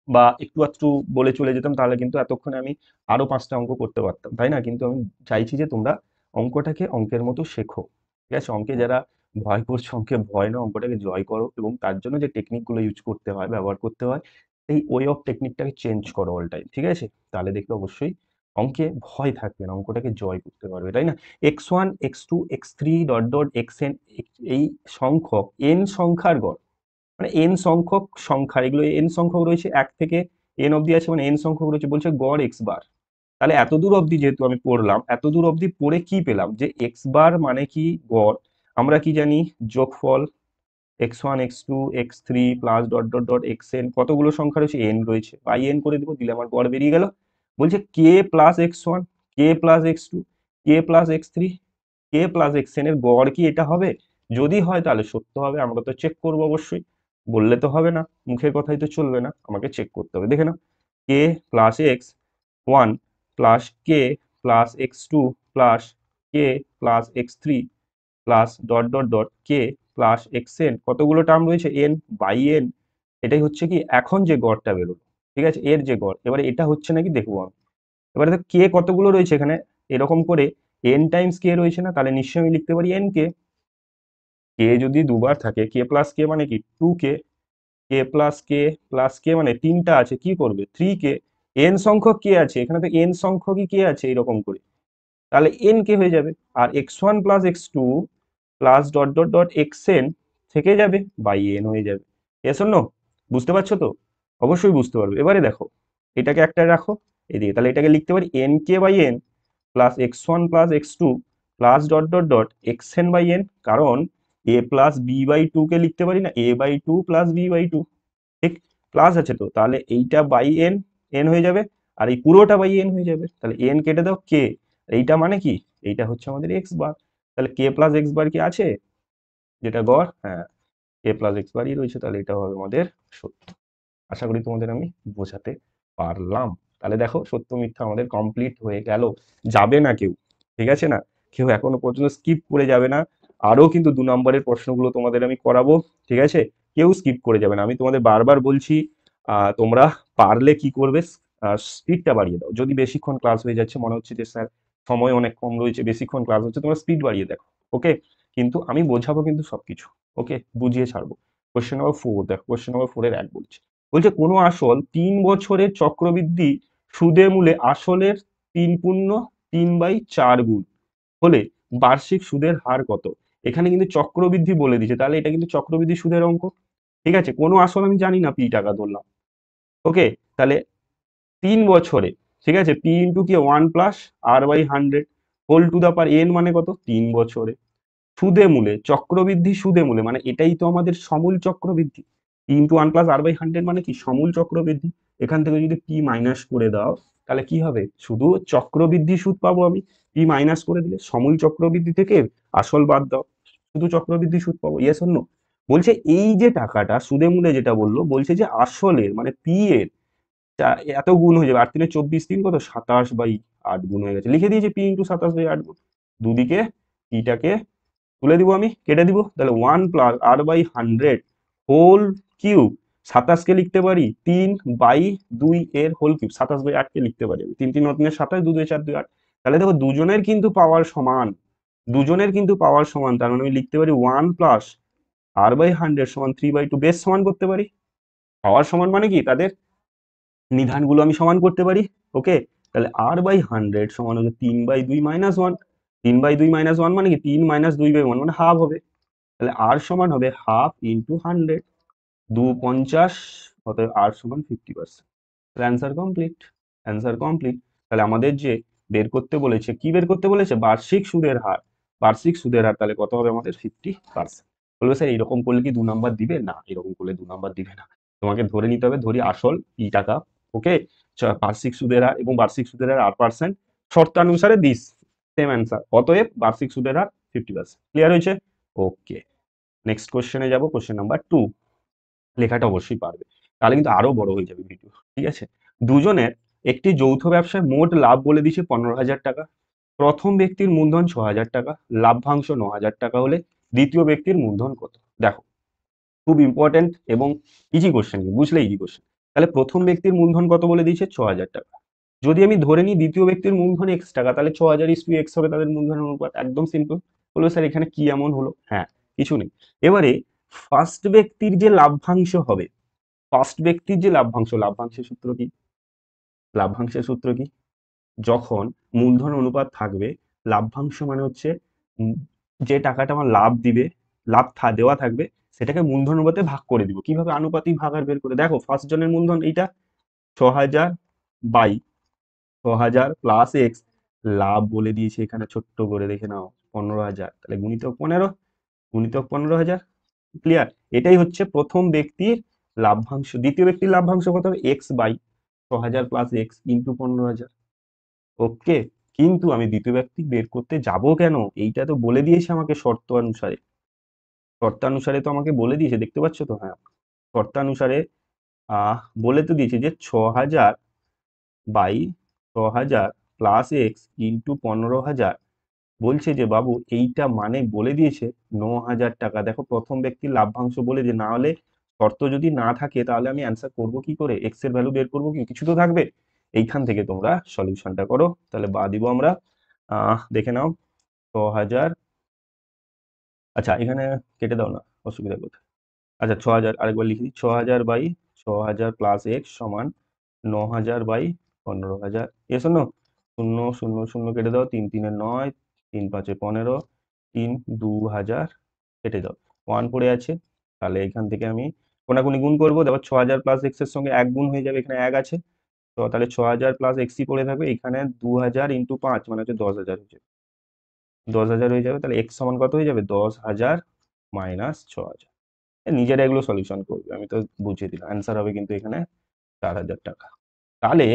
A: বা একটু আধটু বলে চলে যেতাম, তাহলে কিন্তু এতক্ষণে আমি আরো 5টা অঙ্ক করতে পারতাম, তাই না? কিন্তু আমি চাইছি যে তোমরা অঙ্কটাকে অঙ্কের মতো শেখো। ঠিক আছে, অঙ্কে যারা ভয় করছো, অঙ্কে ভয় না, অঙ্কটাকে জয় করো, এবং তার জন্য যে টেকনিকগুলো ইউজ করতে হয়, ব্যবহার করতে হয়, এই ওয়ে অফ টেকনিকটাকে চেঞ্জ করো অল টাইম। ঠিক আছে, তাহলে দেখবে অবশ্যই অঙ্কে ভয় থাকবে না, অঙ্কটাকে জয় করতে পারবে, তাই না? x1 x2 x3 dot dot xn, এই সংখ্যক n সংখ্যার গড়, মানে এন সংখ্যক সংখ্যা, এগুলো এন সংখ্যক রয়েছে, 1 থেকে এন অবধি আছে, মানে এন সংখ্যক রয়েছে, বলছে গড় এক্স বার। তাহলে এত দূর অবধি যেহেতু আমি পড়লাম, এত দূর অবধি পড়ে কি পেলাম, যে এক্স বার মানে কি গড়। আমরা কি জানি, যোগফল x1 x2 x3 plus dot dot dot xn, কতগুলো সংখ্যা রয়েছে, এন রয়েছে, বাই এন করে দিব, দিলে আমার গড় বেরিয়ে গেল। বলছে কে প্লাস x1, কে প্লাস x2, কে প্লাস x3, কে প্লাস xn এর গড় কি এটা হবে? যদি হয় তাহলে সত্য হবে, আমরা তো চেক করবো অবশ্যই, বললে তো হবে না, মুখের কথাই তো চলবে না, আমাকে চেক করতে হবে। দেখে নাও, K plus x1 plus K plus x2 plus K plus x3 plus dot dot dot K plus xn, কতগুলো টার্ম রয়েছে, n বাই n। এটাই হচ্ছে কি এখন যে গড়টা বেরোলো, ঠিক আছে, এর যে গড়, এবারে এটা হচ্ছে নাকি দেখবো আমি। এবারে দেখ কে কতগুলো রয়েছে এখানে, এরকম করে n টাইমস কে রয়েছে না, তাহলে নিশ্চয়ই আমি লিখতে পারি n কে। কে যদি দুবার থাকে, কে প্লাস কে মানে কি 2k, k plus K plus কে মানে তিনটা আছে, কি করবে 3k। n সংখ্যক কে আছে এখানে, তো n সংখ্যকই কে আছে এরকম করে, তাহলে n কে হয়ে যাবে। আর x1 plus x2 plus dot dot dot xn থেকে যাবে, বাই n হয়ে যাবে। Yes or no? বুঝতে পারছো তো? অবশ্যই বুঝতে পারবে। এবারে দেখো, এটাকে একটা রাখো এদিকে, তাহলে এটাকে লিখতে পারি n K by n plus x1 plus x2 plus dot dot dot xn by n, কারণ a plus B by two কে লিখতে পারি না, a by two plus B by two, ঠিক? প্লাস আছে তো, তাহলে এইটা বাই এন, এন হয়ে যাবে, আর এই পুরোটা বাই এন হয়ে যাবে, তাহলে এন কেটে দাও কে, এইটা মানে কি, এইটা হচ্ছে আমাদের এক্স বার। তাহলে কে প্লাস এক্স বার কি আছে, যেটা গড়, হ্যাঁ কে প্লাস এক্স বারই রয়েছে, তাহলে এটা হবে আমাদের সত্য। আশা করি তোমাদের আমি বোঝাতে পারলাম। তাহলে দেখো সত্য মিথ্যা আমাদের কমপ্লিট হয়ে গেল, যাবে না কেউ, ঠিক আছে না, কেউ এখনো পর্যন্ত স্কিপ করে যাবে না। আরো কিন্তু 2 নম্বরের প্রশ্নগুলো তোমাদের আমি করাবো, ঠিক আছে, কেউ স্কিপ করে যাবে না, আমি তোমাদের বারবার বলছি। তোমরা পারলে কি করবে, স্পিডটা বাড়িয়ে দাও, যদি বেশিক্ষণ ক্লাস হয়ে যাচ্ছে, মনে হচ্ছে যে স্যার সময় অনেক কম রয়েছে, বেশিক্ষণ ক্লাস হচ্ছে, তোমরা স্পিড বাড়িয়ে দেখো। ওকে, কিন্তু আমি বোঝাবো কিন্তু সবকিছু, ওকে, বুঝিয়ে ছাড়বো। কোশ্চেন নাম্বার 4 দেখো, কোশ্চেন নাম্বার 4 এর 1 বলছে, বলছে কোনো আসল 3 বছরের চক্রবৃদ্ধি সুদে মূলে আসলের 3 পূর্ণ 3/4 গুণ হলে বার্ষিক সুদের হার কত? এখানে কিন্তু চক্রবৃদ্ধি বলে দিয়েছে, তাহলে এটা কিন্তু চক্রবৃদ্ধি সুদের অঙ্ক। ঠিক আছে, কোনো আসল আমি জানি না, পি টাকা ধরলাম। ওকে, তাহলে 3 বছরে, ঠিক আছে, পি ইন্টু কি 1 plus r/100 whole to the power n, মানে কত 3 বছরে। সুদে মূলে, চক্রবৃদ্ধি সুদে মূলে, মানে এটাই তো আমাদের সমূল চক্রবৃদ্ধি। ইন্টু 1 প্লাস r/100 মানে কি সমূল চক্রবৃদ্ধি। এখান থেকে যদি পি মাইনাস করে দাও তাহলে কি হবে, শুধু চক্রবৃদ্ধি সুদ পাবো আমি, পি মাইনাস করে দিলে সমূল চক্রবৃদ্ধি থেকে আসল বাদ দাও, শুধু চক্রবৃদ্ধি সুদ পাবো। Yes or no? বলছে এই যে টাকাটা সুদে মূলে যেটা বললো, বলছে যে আসলের মানে পি এর এত গুণ হয়ে যাবে, 8 × 3 = 24, 3 কত 27/8 গুণ হয়ে গেছে, লিখে দিয়েছি p × 27/8 গুণ। দুদিকে পিটাকে তুলে দিব, আমি কেটে দিব, তাহলে 1 + r/100 হোল কিউব। 27 কে লিখতে পারি 3/2 এর হোল কিউব, 27/8 কে লিখতে পারি 3 3 9 27, 2 2 4 2 8। তাহলে দেখো দুজনের কিন্তু পাওয়ার সমান, দুজনের কিন্তু পাওয়ার সমান, তার মানে আমি লিখতে পারি 1 + r/100 = 3/2, বেশ সমান করতে পারি। পাওয়ার সমান মানে কি, তাদের নিধানগুলো আমি সমান করতে পারি। ওকে, তাহলে r/100 সমান হচ্ছে 3/2 - 1, 3/2 - 1 মানে কি 3 - 2/1 মানে হাফ হবে। তাহলে r সমান হবে হাফ ইন্টু 100, 2 50, অতএব r সমান 50%। Answer complete, answer complete. তাহলে আমাদের যে বের করতে বলেছে, কি বের করতে বলেছে, বার্ষিক সুদের হার। বার্ষিক সুদের হার তাহলে কত হবে আমাদের 50%। বলবে স্যার এরকম করলে কি 2 নাম্বার দিবে? না, এরকম করলে 2 নাম্বার দিবে না। তোমাকে ধরে নিতে হবে, ধরি আসল ই টাকা। ওকে, বার্ষিক সুদের হার এবং বার্ষিক সুদের হার 8%, শর্তানুসারে দিস সেম অ্যান্সার, অতএব বার্ষিক সুদের হার 50%। ক্লিয়ার হয়েছে? ওকে, নেক্সট কোশ্চেনে যাব, কোশ্চেন নাম্বার 2। লেখাটা অবশ্যই পারবে, তাহলে কিন্তু আরো বড় হয়ে যাবে ভিডিও। ঠিক আছে, দুজনের একটি যৌথ ব্যবসায় মোট লাভ বলে দিচ্ছে 15,000 টাকা। প্রথম ব্যক্তির মূলধন 6,000 টাকা, লাভ্যাংশ 9,000 টাকা হলে দ্বিতীয় ব্যক্তির মূলধন কত? দেখো, খুব ইম্পর্টেন্ট এবং ইজি কোশ্চেন, বুঝলে ইজি কোশ্চেন। তাহলে প্রথম ব্যক্তির মূলধন কত বলে দিয়েছে? 6,000 টাকা। যদি আমি ধরে নিই দ্বিতীয় ব্যক্তির মূলধন x টাকা, তাহলে 6,000 = x হবে তাদের মূলধনের অনুপাত, একদম সিম্পল। বলবো স্যার এখানে কি এমন হলো? হ্যাঁ, কিছু নেই। এবারে ফার্স্ট ব্যক্তির যে লাভ্যাংশ হবে, ফার্স্ট ব্যক্তির যে লাভ্যাংশ, লাভ্যাংশের সূত্র কি? লাভ্যাংশের সূত্র কি? যখন মূলধন অনুপাত থাকবে, লাভ্যাংশ মানে হচ্ছে যে টাকাটা আমার লাভ দিবে, লাভ দেওয়া থাকবে, সেটাকে মূলধন অনুপাতে ভাগ করে দিব। কিভাবে? আনুপাতিক ভাগার বের করে। দেখো ফার্স্ট জনের মূলধন এইটা 6,000 বাই 6,000 প্লাস এক্স, লাভ বলে দিয়েছে এখানে ছোট্ট করে দেখে নাও 15,000, তাহলে গুণিতক 15, গুণিতক 15,000। ক্লিয়ার? এটাই হচ্ছে প্রথম ব্যক্তির লাভ্যাংশ। দ্বিতীয় ব্যক্তির লাভ্যাংশ কত হবে? X by 6,000 plus x into 15,000। Okay, কিন্তু আমি দ্বিতীয় ব্যক্তি বের করতে যাব কেন? এইটা তো বলে দিয়েছে আমাকে শর্তানুসারে, শর্তানুসারে তো আমাকে বলে দিয়েছে, দেখতে পাচ্ছ তো? হ্যাঁ, শর্তানুসারে বলে তো দিয়েছে যে 6,000 বাই 6,000 প্লাস এক্স ইন্টু 15,000। বলছে যে বাবু এইটা মানে বলে দিয়েছে 9,000 টাকা। দেখো প্রথম ব্যক্তির লাভ্যাংশ বলে যে, না হলে শর্ত যদি না থাকে তাহলে আমি অ্যান্সার করবো কি করে? এক্স এর ভ্যালু বের করবো কি? কিছু তো থাকবে। এইখান থেকে তোমরা সলিউশনটা করো, তাহলে বা দিব আমরা। দেখে নাও 6,000, আচ্ছা এখানে কেটে দাও না, অসুবিধা কোথায়? আচ্ছা 6,000 আরেকবার লিখে দিই, 6,000 বাই 6,000 প্লাস এক্স সমান 9,000 বাই 15,000। এ শূন্য শূন্য শূন্য শূন্য কেটে দাও, 3 3 9, 3 5 15, 3 2,000 কেটে দাও, 1 পড়ে আছে। তাহলে এখান থেকে আমি কোনাকুনি গুণ করবো, দেখো 6,000 প্লাস এক্স এর সঙ্গে 1 গুণ হয়ে যাবে, এখানে 1 আছে, তো তাহলে 6,000 প্লাস এক্সই পড়ে থাকবে, এখানে 2,000 ইন্টু 5 মানে হচ্ছে 10,000 হয়ে যাবে, 10,000 হয়ে যাবে। তাহলে এক্স সমান কত হয়ে যাবে? 10,000 মাইনাস 6,000। নিজেরা এগুলো সলিউশন করবে, আমি তো বুঝিয়ে দিলাম। অ্যান্সার হবে কিন্তু এখানে 4,000 টাকা। তাহলে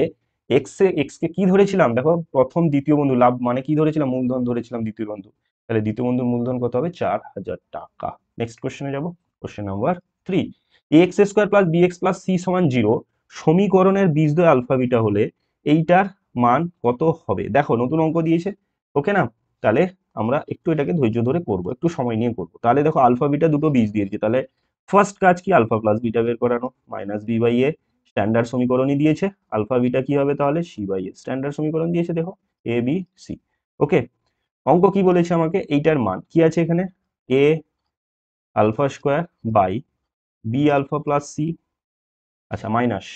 A: এক্স কে কি ধরেছিলাম? দেখো প্রথম দ্বিতীয় বন্ধু, লাভ মানে কি ধরেছিলাম? মূলধন ধরেছিলাম দ্বিতীয় বন্ধু। তাহলে দ্বিতীয় বন্ধুর মূলধন কত হবে? 4,000 টাকা। নেক্সট কোশ্চেনে যাব, question number 3। X square plus bx plus c সমান 0 সমীকরণের বীজদ্বয় আলফা বিটা হলে এইটার মান কত হবে? দেখো নতুন অঙ্ক দিয়েছে, ওকে না? তাহলে আমরা একটু এটাকে ধৈর্য ধরে করব, একটু সময় নিয়ে করব। তাহলে দেখো আলফা বিটা দুটো বীজ দিয়েছে, তাহলে ফার্স্ট কাজ কি? আলফা প্লাস বিটা বের করানো, minus B by A standard সমীকরণই দিয়েছে। আলফা বিটা কি হবে তাহলে? সি বাই এ স্ট্যান্ডার্ড সমীকরণ দিয়েছে, দেখো এ বি সি। ওকে, অঙ্ক কি বলেছে আমাকে? এইটার মান কি আছে এখানে? A alpha square by B alpha plus C, আচ্ছা minus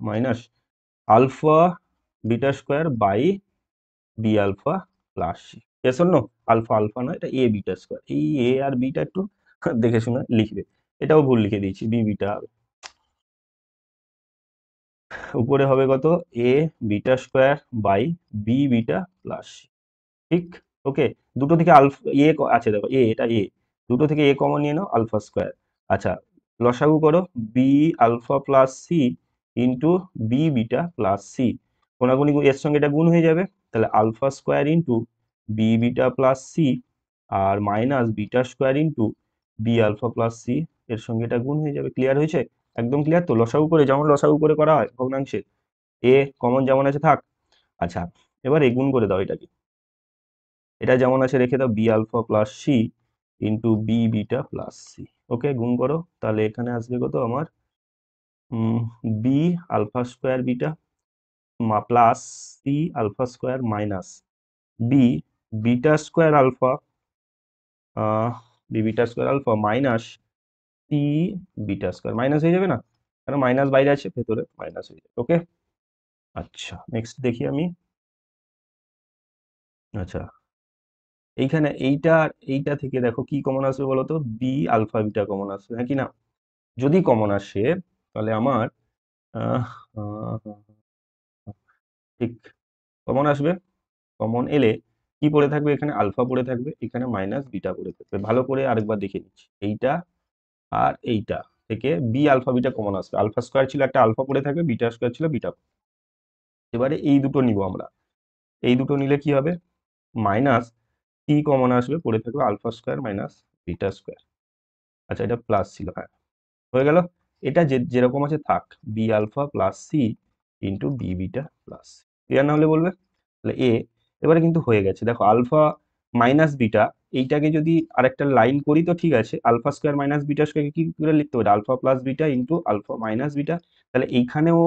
A: minus alpha beta square by B alpha plus C. Yes or no? Alpha alpha নয়, এটা এ বিটা স্কোয়ার। এই এ আর বিটা একটু দেখে শুনে লিখবে, এটাও ভুল লিখে দিয়েছি, বি বিটা হবে। উপরে হবে কত? A beta square by B beta plus C. ঠিক, ওকে। দুটো থেকে আলফা এ আছে, দেখো এ, এটা এ, দুটো থেকে এ কমন নিয়ে নাও, আলফা স্কোয়ার। আচ্ছা লসাগু করো, B alpha plus C into B beta plus C, কোনাকুনি এর সঙ্গে এটা গুণ হয়ে যাবে, তাহলে alpha square into B beta plus C আর minus beta square into B alpha plus C এর সঙ্গে এটা গুণ হয়ে যাবে। ক্লিয়ার হয়েছে? একদম ক্লিয়ার তো? লসাগু করে যেমন লসাগু করে করা হয় ভগ্নাংশে, এ কমন যেমন আছে থাক। আচ্ছা, এবার এ গুণ করে দাও এটাকে, এটা যেমন আছে রেখে দাও, B alpha plus C into B beta plus C. Okay, গুণ করো, তাহলে এখানে আসবে কত আমার, B alpha square beta plus C alpha square minus B beta square alpha, B beta square alpha minus C beta square. Minus হয়ে যাবে না, কারণ মাইনাস বাইরে আছে, ভেতরে মাইনাস হয়ে যাবে। ওকে, আচ্ছা নেক্সট দেখি আমি। আচ্ছা, এইখানে এইটা আর এইটা থেকে দেখো কি কমন আসবে বলো তো, বি আলফা বিটা কমন আসবে, হ্যাঁ কি না? যদি কমন আসে তাহলে আমার আহ, আহ, ঠিক কমন আসবে। কমন এলে কি পড়ে থাকবে, এখানে আলফা পড়ে থাকবে, এখানে মাইনাস বিটা পড়ে থাকবে। ভালো করে আরেকবার দেখে নিচ্ছি, এইটা আর এইটা থেকে বি আলফা বিটা কমন আসবে। আলফা স্কোয়ার ছিল একটা, আলফা পড়ে থাকবে, বিটা স্কোয়ার ছিল বিটা। এবারে এই দুটো নিব আমরা, এই দুটো নিলে কি হবে, মাইনাস সি কমন আসবে, পড়ে থাকবে alpha square minus beta square. আচ্ছা, এটা প্লাস ছিল, হ্যাঁ হয়ে গেল। এটা যেরকম আছে থাক, b alpha plus C into B beta plus. Clear না হলে বলবে। তাহলে এ, এবারে কিন্তু হয়ে গেছে, দেখো আলফা মাইনাস বিটা, এইটাকে যদি আরেকটা লাইন করি তো ঠিক আছে, alpha square minus beta square কি করে লিখতে পারি, alpha plus beta into alpha minus beta. তাহলে এইখানেও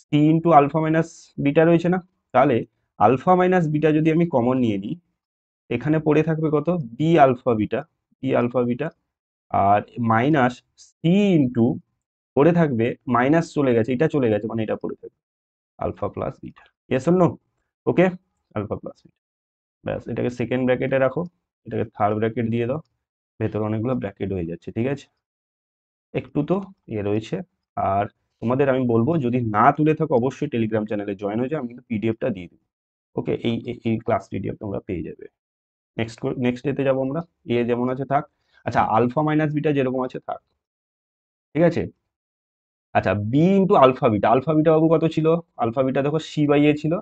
A: c into alpha minus beta রয়েছে না, তাহলে আলফা মাইনাস বিটা যদি আমি কমন নিয়ে নিই, এখানে পড়ে থাকবে কত, B alpha beta, B alpha beta, আর মাইনাস সি ইন্টু পড়ে থাকবে, মাইনাস চলে গেছে, এটা চলে গেছে, মানে এটা পড়ে থাকবে alpha plus beta. Yes or no? Okay, alpha plus beta. ব্যাস, এটাকে সেকেন্ড ব্র্যাকেটে রাখো, এটাকে থার্ড ব্র্যাকেট দিয়ে দাও, ভেতরে অনেকগুলো ব্র্যাকেট হয়ে যাচ্ছে, ঠিক আছে? একটু তো ইয়ে রয়েছে। আর তোমাদের আমি বলবো, যদি না তুলে থাকো অবশ্যই টেলিগ্রাম চ্যানেলে জয়েন হয়ে যাও, আমি কিন্তু পিডিএফটা দিয়ে দেবো। ওকে, এই ক্লাস পিডিএফ তোমরা পেয়ে যাবে। নেক্সট ডেতে যাবো আমরা। এ যেমন আছে থাক। আচ্ছা, আলফা মাইনাস বিটা যেরকম আছে থাক, ঠিক আছে? আচ্ছা, b into alpha beta, alpha beta বাবু কত ছিল, আলফা বিটা দেখো সি বাই এ ছিল,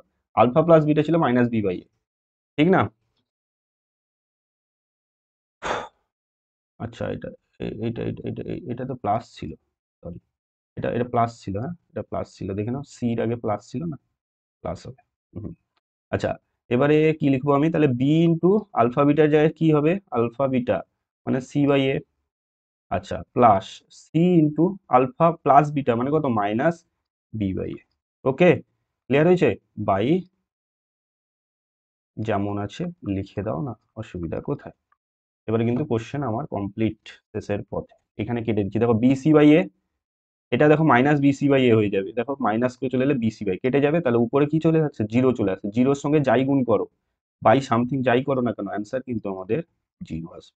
A: আলফা প্লাস বিটা ছিল মাইনাস বি বাই এ, ঠিক না? আচ্ছা, এটা এটা এটা এটা তো প্লাস ছিল, সরি, এটা এটা প্লাস ছিল, হ্যাঁ এটা প্লাস ছিল, দেখে নাও সির আগে প্লাস ছিল না, প্লাস হবে। হুম। আচ্ছা, এবারে কি লিখবো আমি, তাহলে বি ইন্টু আলফা বিটার জায়গায় কি হবে, আলফা বিটা মানে সি বাই এ, আচ্ছা plus C into alpha plus beta মানে কত, minus B by a. Okay, clear হয়েছে? বাই যেমন আছে লিখে দাও না, অসুবিধা কোথায়? এবারে কিন্তু কোশ্চেন আমার কমপ্লিট, শেষের পথে। এখানে কেটে দিচ্ছি, দেখো বিসি বাই এ, এটা দেখো মাইনাস বিসি বাই এ হয়ে যাবে, দেখো মাইনাস করে চলে এলে বিসি বাই কেটে যাবে, তাহলে উপরে কি চলে যাচ্ছে, জিরো চলে আসছে, জিরোর সঙ্গে যাই গুণ করো, বাই সামথিং যাই করো না কেন, অ্যান্সার কিন্তু আমাদের জিরো আসবে।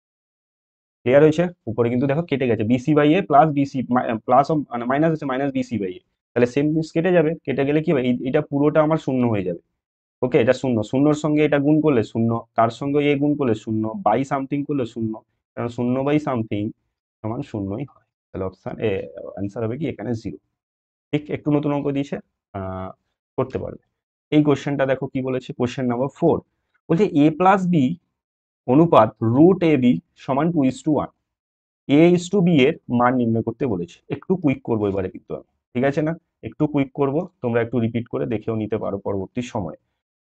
A: ক্লিয়ার হয়েছে? উপরে কিন্তু দেখো কেটে গেছে, bc by a plus bc plus মানে মাইনাস আছে, মাইনাস বিসি বাই এ, তাহলে সেম জিনিস কেটে যাবে, কেটে গেলে কি হবে, এটা পুরোটা আমার শূন্য হয়ে যাবে। ওকে, এটা শূন্য, শূন্যর সঙ্গে এটা গুণ করলে শূন্য, তার সঙ্গে এ গুণ করলে শূন্য, বাই সামথিং করলে শূন্য, কারণ শূন্য বাই সামথিং সমান শূন্যই হয়। তাহলে অপশন এ অ্যান্সার হবে কি এখানে জিরো। ঠিক, একটু নতুন অঙ্ক দিয়েছে, আহ, করতে পারবে। এই কোশ্চেনটা দেখো কি বলেছে, কোশ্চেন নাম্বার 4, বলছে এ প্লাস বি অনুপাত রুট এ বি সমান 2:1, এ ইস টু বি এর মান নির্ণয় করতে বলেছে। একটু কুইক করবো এবারে কিন্তু আমি, ঠিক আছে না? একটু কুইক করব, তোমরা একটু রিপিট করে দেখেও নিতে পারো পরবর্তী সময়।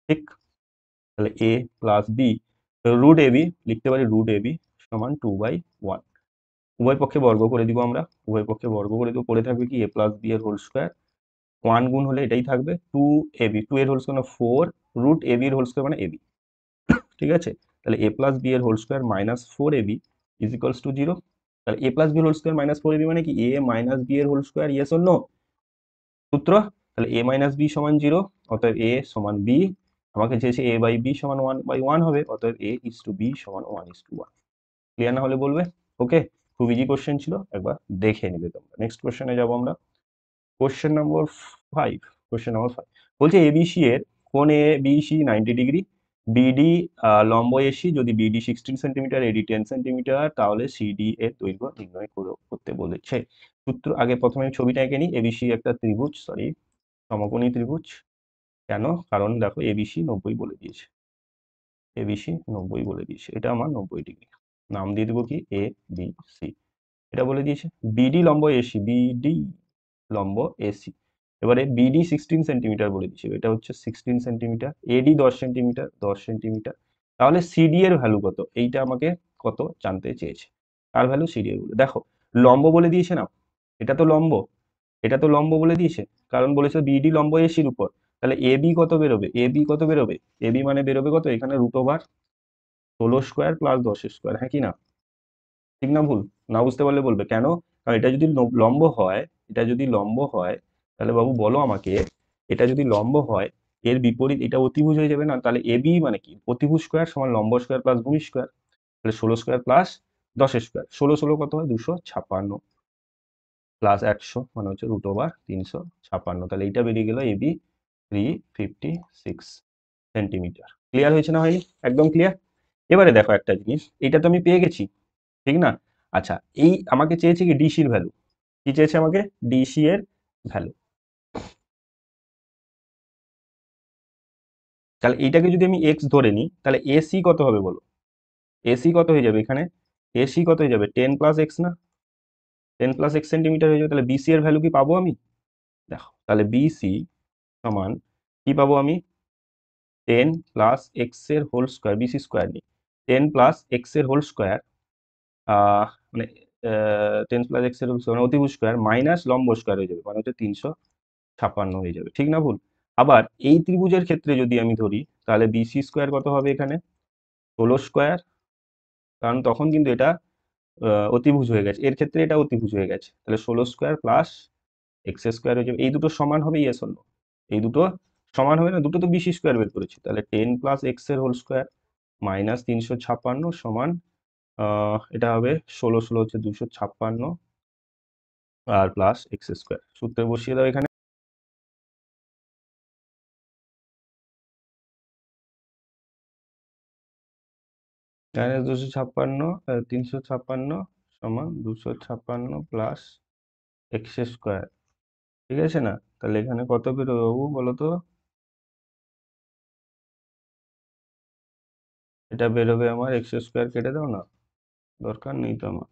A: ঠিক, তাহলে এ plus B root A B লিখতে পারি, রুট এ বি সমান 2/1, উভয় পক্ষে বর্গ করে দিব আমরা, উভয় পক্ষে বর্গ করে দিব, পড়ে থাকবে কি এ প্লাস বি এর হোল স্কোয়ার, 1 গুণ হলে এটাই থাকবে 2ab, 2 এর হোল স্কোয়ার মানে 4, রুট ab এর হোল স্কোয়ার মানে ab, ঠিক আছে? তাহলে a প্লাস বি এর whole square minus 4ab is equals to 0। তাহলে a plus B whole square minus 4ab মানে কি a মাইনাস বি এর whole square, yes or no? সূত্র, তাহলে a মাইনাস বি সমান 0, অতএব a সমান b, আমাকে চেয়েছে a বাই বি সমান 1/1 হবে, অতএব a ইজ টু বি সমান 1:1। ক্লিয়ার না হলে বলবে। ওকে, খুব ইজি কোশ্চেন ছিল, একবার দেখে নিবে তোমরা। নেক্সট কোশ্চেনে যাবো আমরা। কোশ্চেন নম্বর 5, কোশ্চেন নম্বর 5 বলছে এবিসি এর কোণ এ বিসি 90 ডিগ্রি, বিডি লম্ব এসি, যদি বিডি 16 সেন্টিমিটার, এডি 10 সেন্টিমিটার, তাহলে সিডি এর দৈর্ঘ্য নির্ণয় করতে বলেছে। সূত্র, আগে প্রথমে আমি ছবিটা এঁকে নিই, এবিসি একটা ত্রিভুজ, সরি সমকোণী ত্রিভুজ। কেন, কারণ দেখো এবিসি 90 বলে দিয়েছে, এবিসি 90 বলে দিয়েছে, এটা আমার 90 ডিগ্রি, নাম দিয়ে দেবো কি এ বি সি। এটা বলে দিয়েছে বিডি লম্ব এসি, বিডি লম্ব এসি। এবারে বিডি 16 সেন্টিমিটার বলে দিয়েছে, এটা হচ্ছে 16 সেন্টিমিটার। এডি 10 সেন্টিমিটার, 10 সেন্টিমিটার। তাহলে সিডি এর ভ্যালু কত, এইটা আমাকে কত জানতে চেয়েছে। তার ভ্যালু সিডি এর, দেখো লম্ব বলে দিয়েছে না, এটা তো লম্ব, এটা তো লম্ব বলে দিয়েছে, কারণ বলেছে বিডি লম্ব এসির উপর। তাহলে এবি কত বেরোবে, এবি কত বেরোবে, এবি মানে বেরোবে কত, এখানে √16 স্কোয়ার প্লাস 10 স্কোয়ার, হ্যাঁ কি না, ঠিক না ভুল? না বুঝতে পারলে বলবে কেন, কারণ এটা যদি লম্ব হয়, এটা যদি লম্ব হয়, তাহলে বাবু বলো আমাকে, এটা যদি লম্ব হয় এর বিপরীত এটা অতিভুজ হয়ে যাবে না, তাহলে এবি মানে কি, অতিভুজ স্কোয়ার সমান লম্ব স্কোয়ার প্লাস ভূমি স্কোয়ার। তাহলে 16 স্কোয়ার প্লাস 10 স্কোয়ার, 16 16 কত হয় 256 প্লাস 100 মানে হচ্ছে √356। তাহলে এইটা বেরিয়ে গেল এবি 356 সেন্টিমিটার। ক্লিয়ার হয়েছে না হয়নি? একদম ক্লিয়ার। এবারে দেখো একটা জিনিস, এটা তো আমি পেয়ে গেছি, ঠিক না? আচ্ছা, এই আমাকে চেয়েছে কি ডিসির ভ্যালু, কি চেয়েছে আমাকে, ডিসি এর ভ্যালু। তাহলে এইটাকে যদি আমি এক্স ধরে নিই, তাহলে এসি কত হবে বলো, এসি কত হয়ে যাবে এখানে, এসি কত হয়ে যাবে 10 প্লাস এক্স না, 10 প্লাস এক্স সেন্টিমিটার হয়ে যাবে। তাহলে বিসি এর ভ্যালু কি পাবো আমি, দেখো তাহলে বিসি সমান কি পাবো আমি, 10 প্লাস এক্স এর হোল স্কোয়ার, বিসি স্কোয়ার নিই, 10 প্লাস এক্স এর হোল স্কোয়ার, মানে 10 প্লাস এক্স এর হোল স্কোয়ার মানে অতিভুজ স্কোয়ার মাইনাস লম্ব স্কোয়ার হয়ে যাবে, মানে হচ্ছে 356 হয়ে যাবে, ঠিক না ভুল? আবার এই ত্রিভুজের ক্ষেত্রে যদি আমি ধরি, তাহলে বিসি স্কোয়ার কত হবে এখানে, 16 স্কোয়ার, কারণ তখন কিন্তু এটা অতিভুজ হয়ে গেছে, এর ক্ষেত্রে এটা অতিভুজ হয়ে গেছে, তাহলে 16 স্কোয়ার প্লাস এক্স স্কোয়ার হয়ে যাবে। এই দুটো সমান হবে, ইয়েস অর নো, এই দুটো সমান হবে না, দুটো তো বিসি স্কোয়ার বের করেছি, তাহলে 10 প্লাস এক্স এর হোল স্কোয়ার মাইনাস 356 সমান এটা হবে 16 16 হচ্ছে 256 আর প্লাস এক্স স্কোয়ার, সূত্রে বসিয়ে দাও এখানে। মাইনাস 256, 356 সমান 256 প্লাস এক্স স্কোয়ার, ঠিক আছে না? তাহলে এখানে কত বেরোবে বাবু বলো তো, এটা বেরোবে আমার, এক্স স্কোয়ার কেটে দাও না, দরকার নেই তো আমার।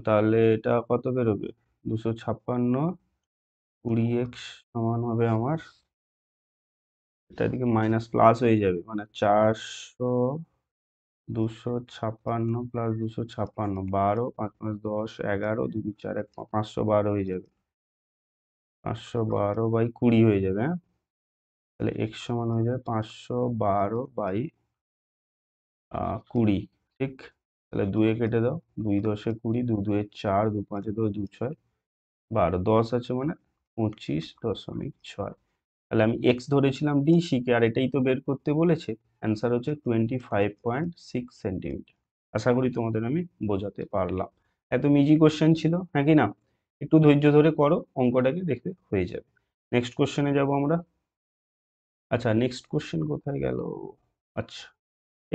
A: তাহলে এটা কত বেরোবে, 256 20x সমান হবে আমার, এটা এদিকে মাইনাস প্লাস হয়ে যাবে, মানে 400, 256 প্লাস 256, 12, 5 5 10, 11, 2 2 4 1 512 হয়ে যাবে, 512/20 হয়ে যাবে, হ্যাঁ। তাহলে এক্স সমান হয়ে যাবে 512/20, ঠিক। তাহলে 2 এ কেটে দাও, 2 10 20, 2 2 4, 2 5 10, 2 6 12, 10 আছে মানে 25.6। তাহলে আমি এক্স ধরেছিলাম ডিসি কে, আর এটাই তো বের করতে বলেছে, অ্যান্সার হচ্ছে 25.6 সেন্টিমিটার। আশা করি তোমাদের আমি বোঝাতে পারলাম। এত ইজি কোশ্চেন ছিল, হ্যাঁ কি না? একটু ধৈর্য ধরে করো, অঙ্কটাকে দেখতে হয়ে যাবে। নেক্সট কোশ্চেনে যাব আমরা। আচ্ছা, নেক্সট কোশ্চেন কোথায় গেল, আচ্ছা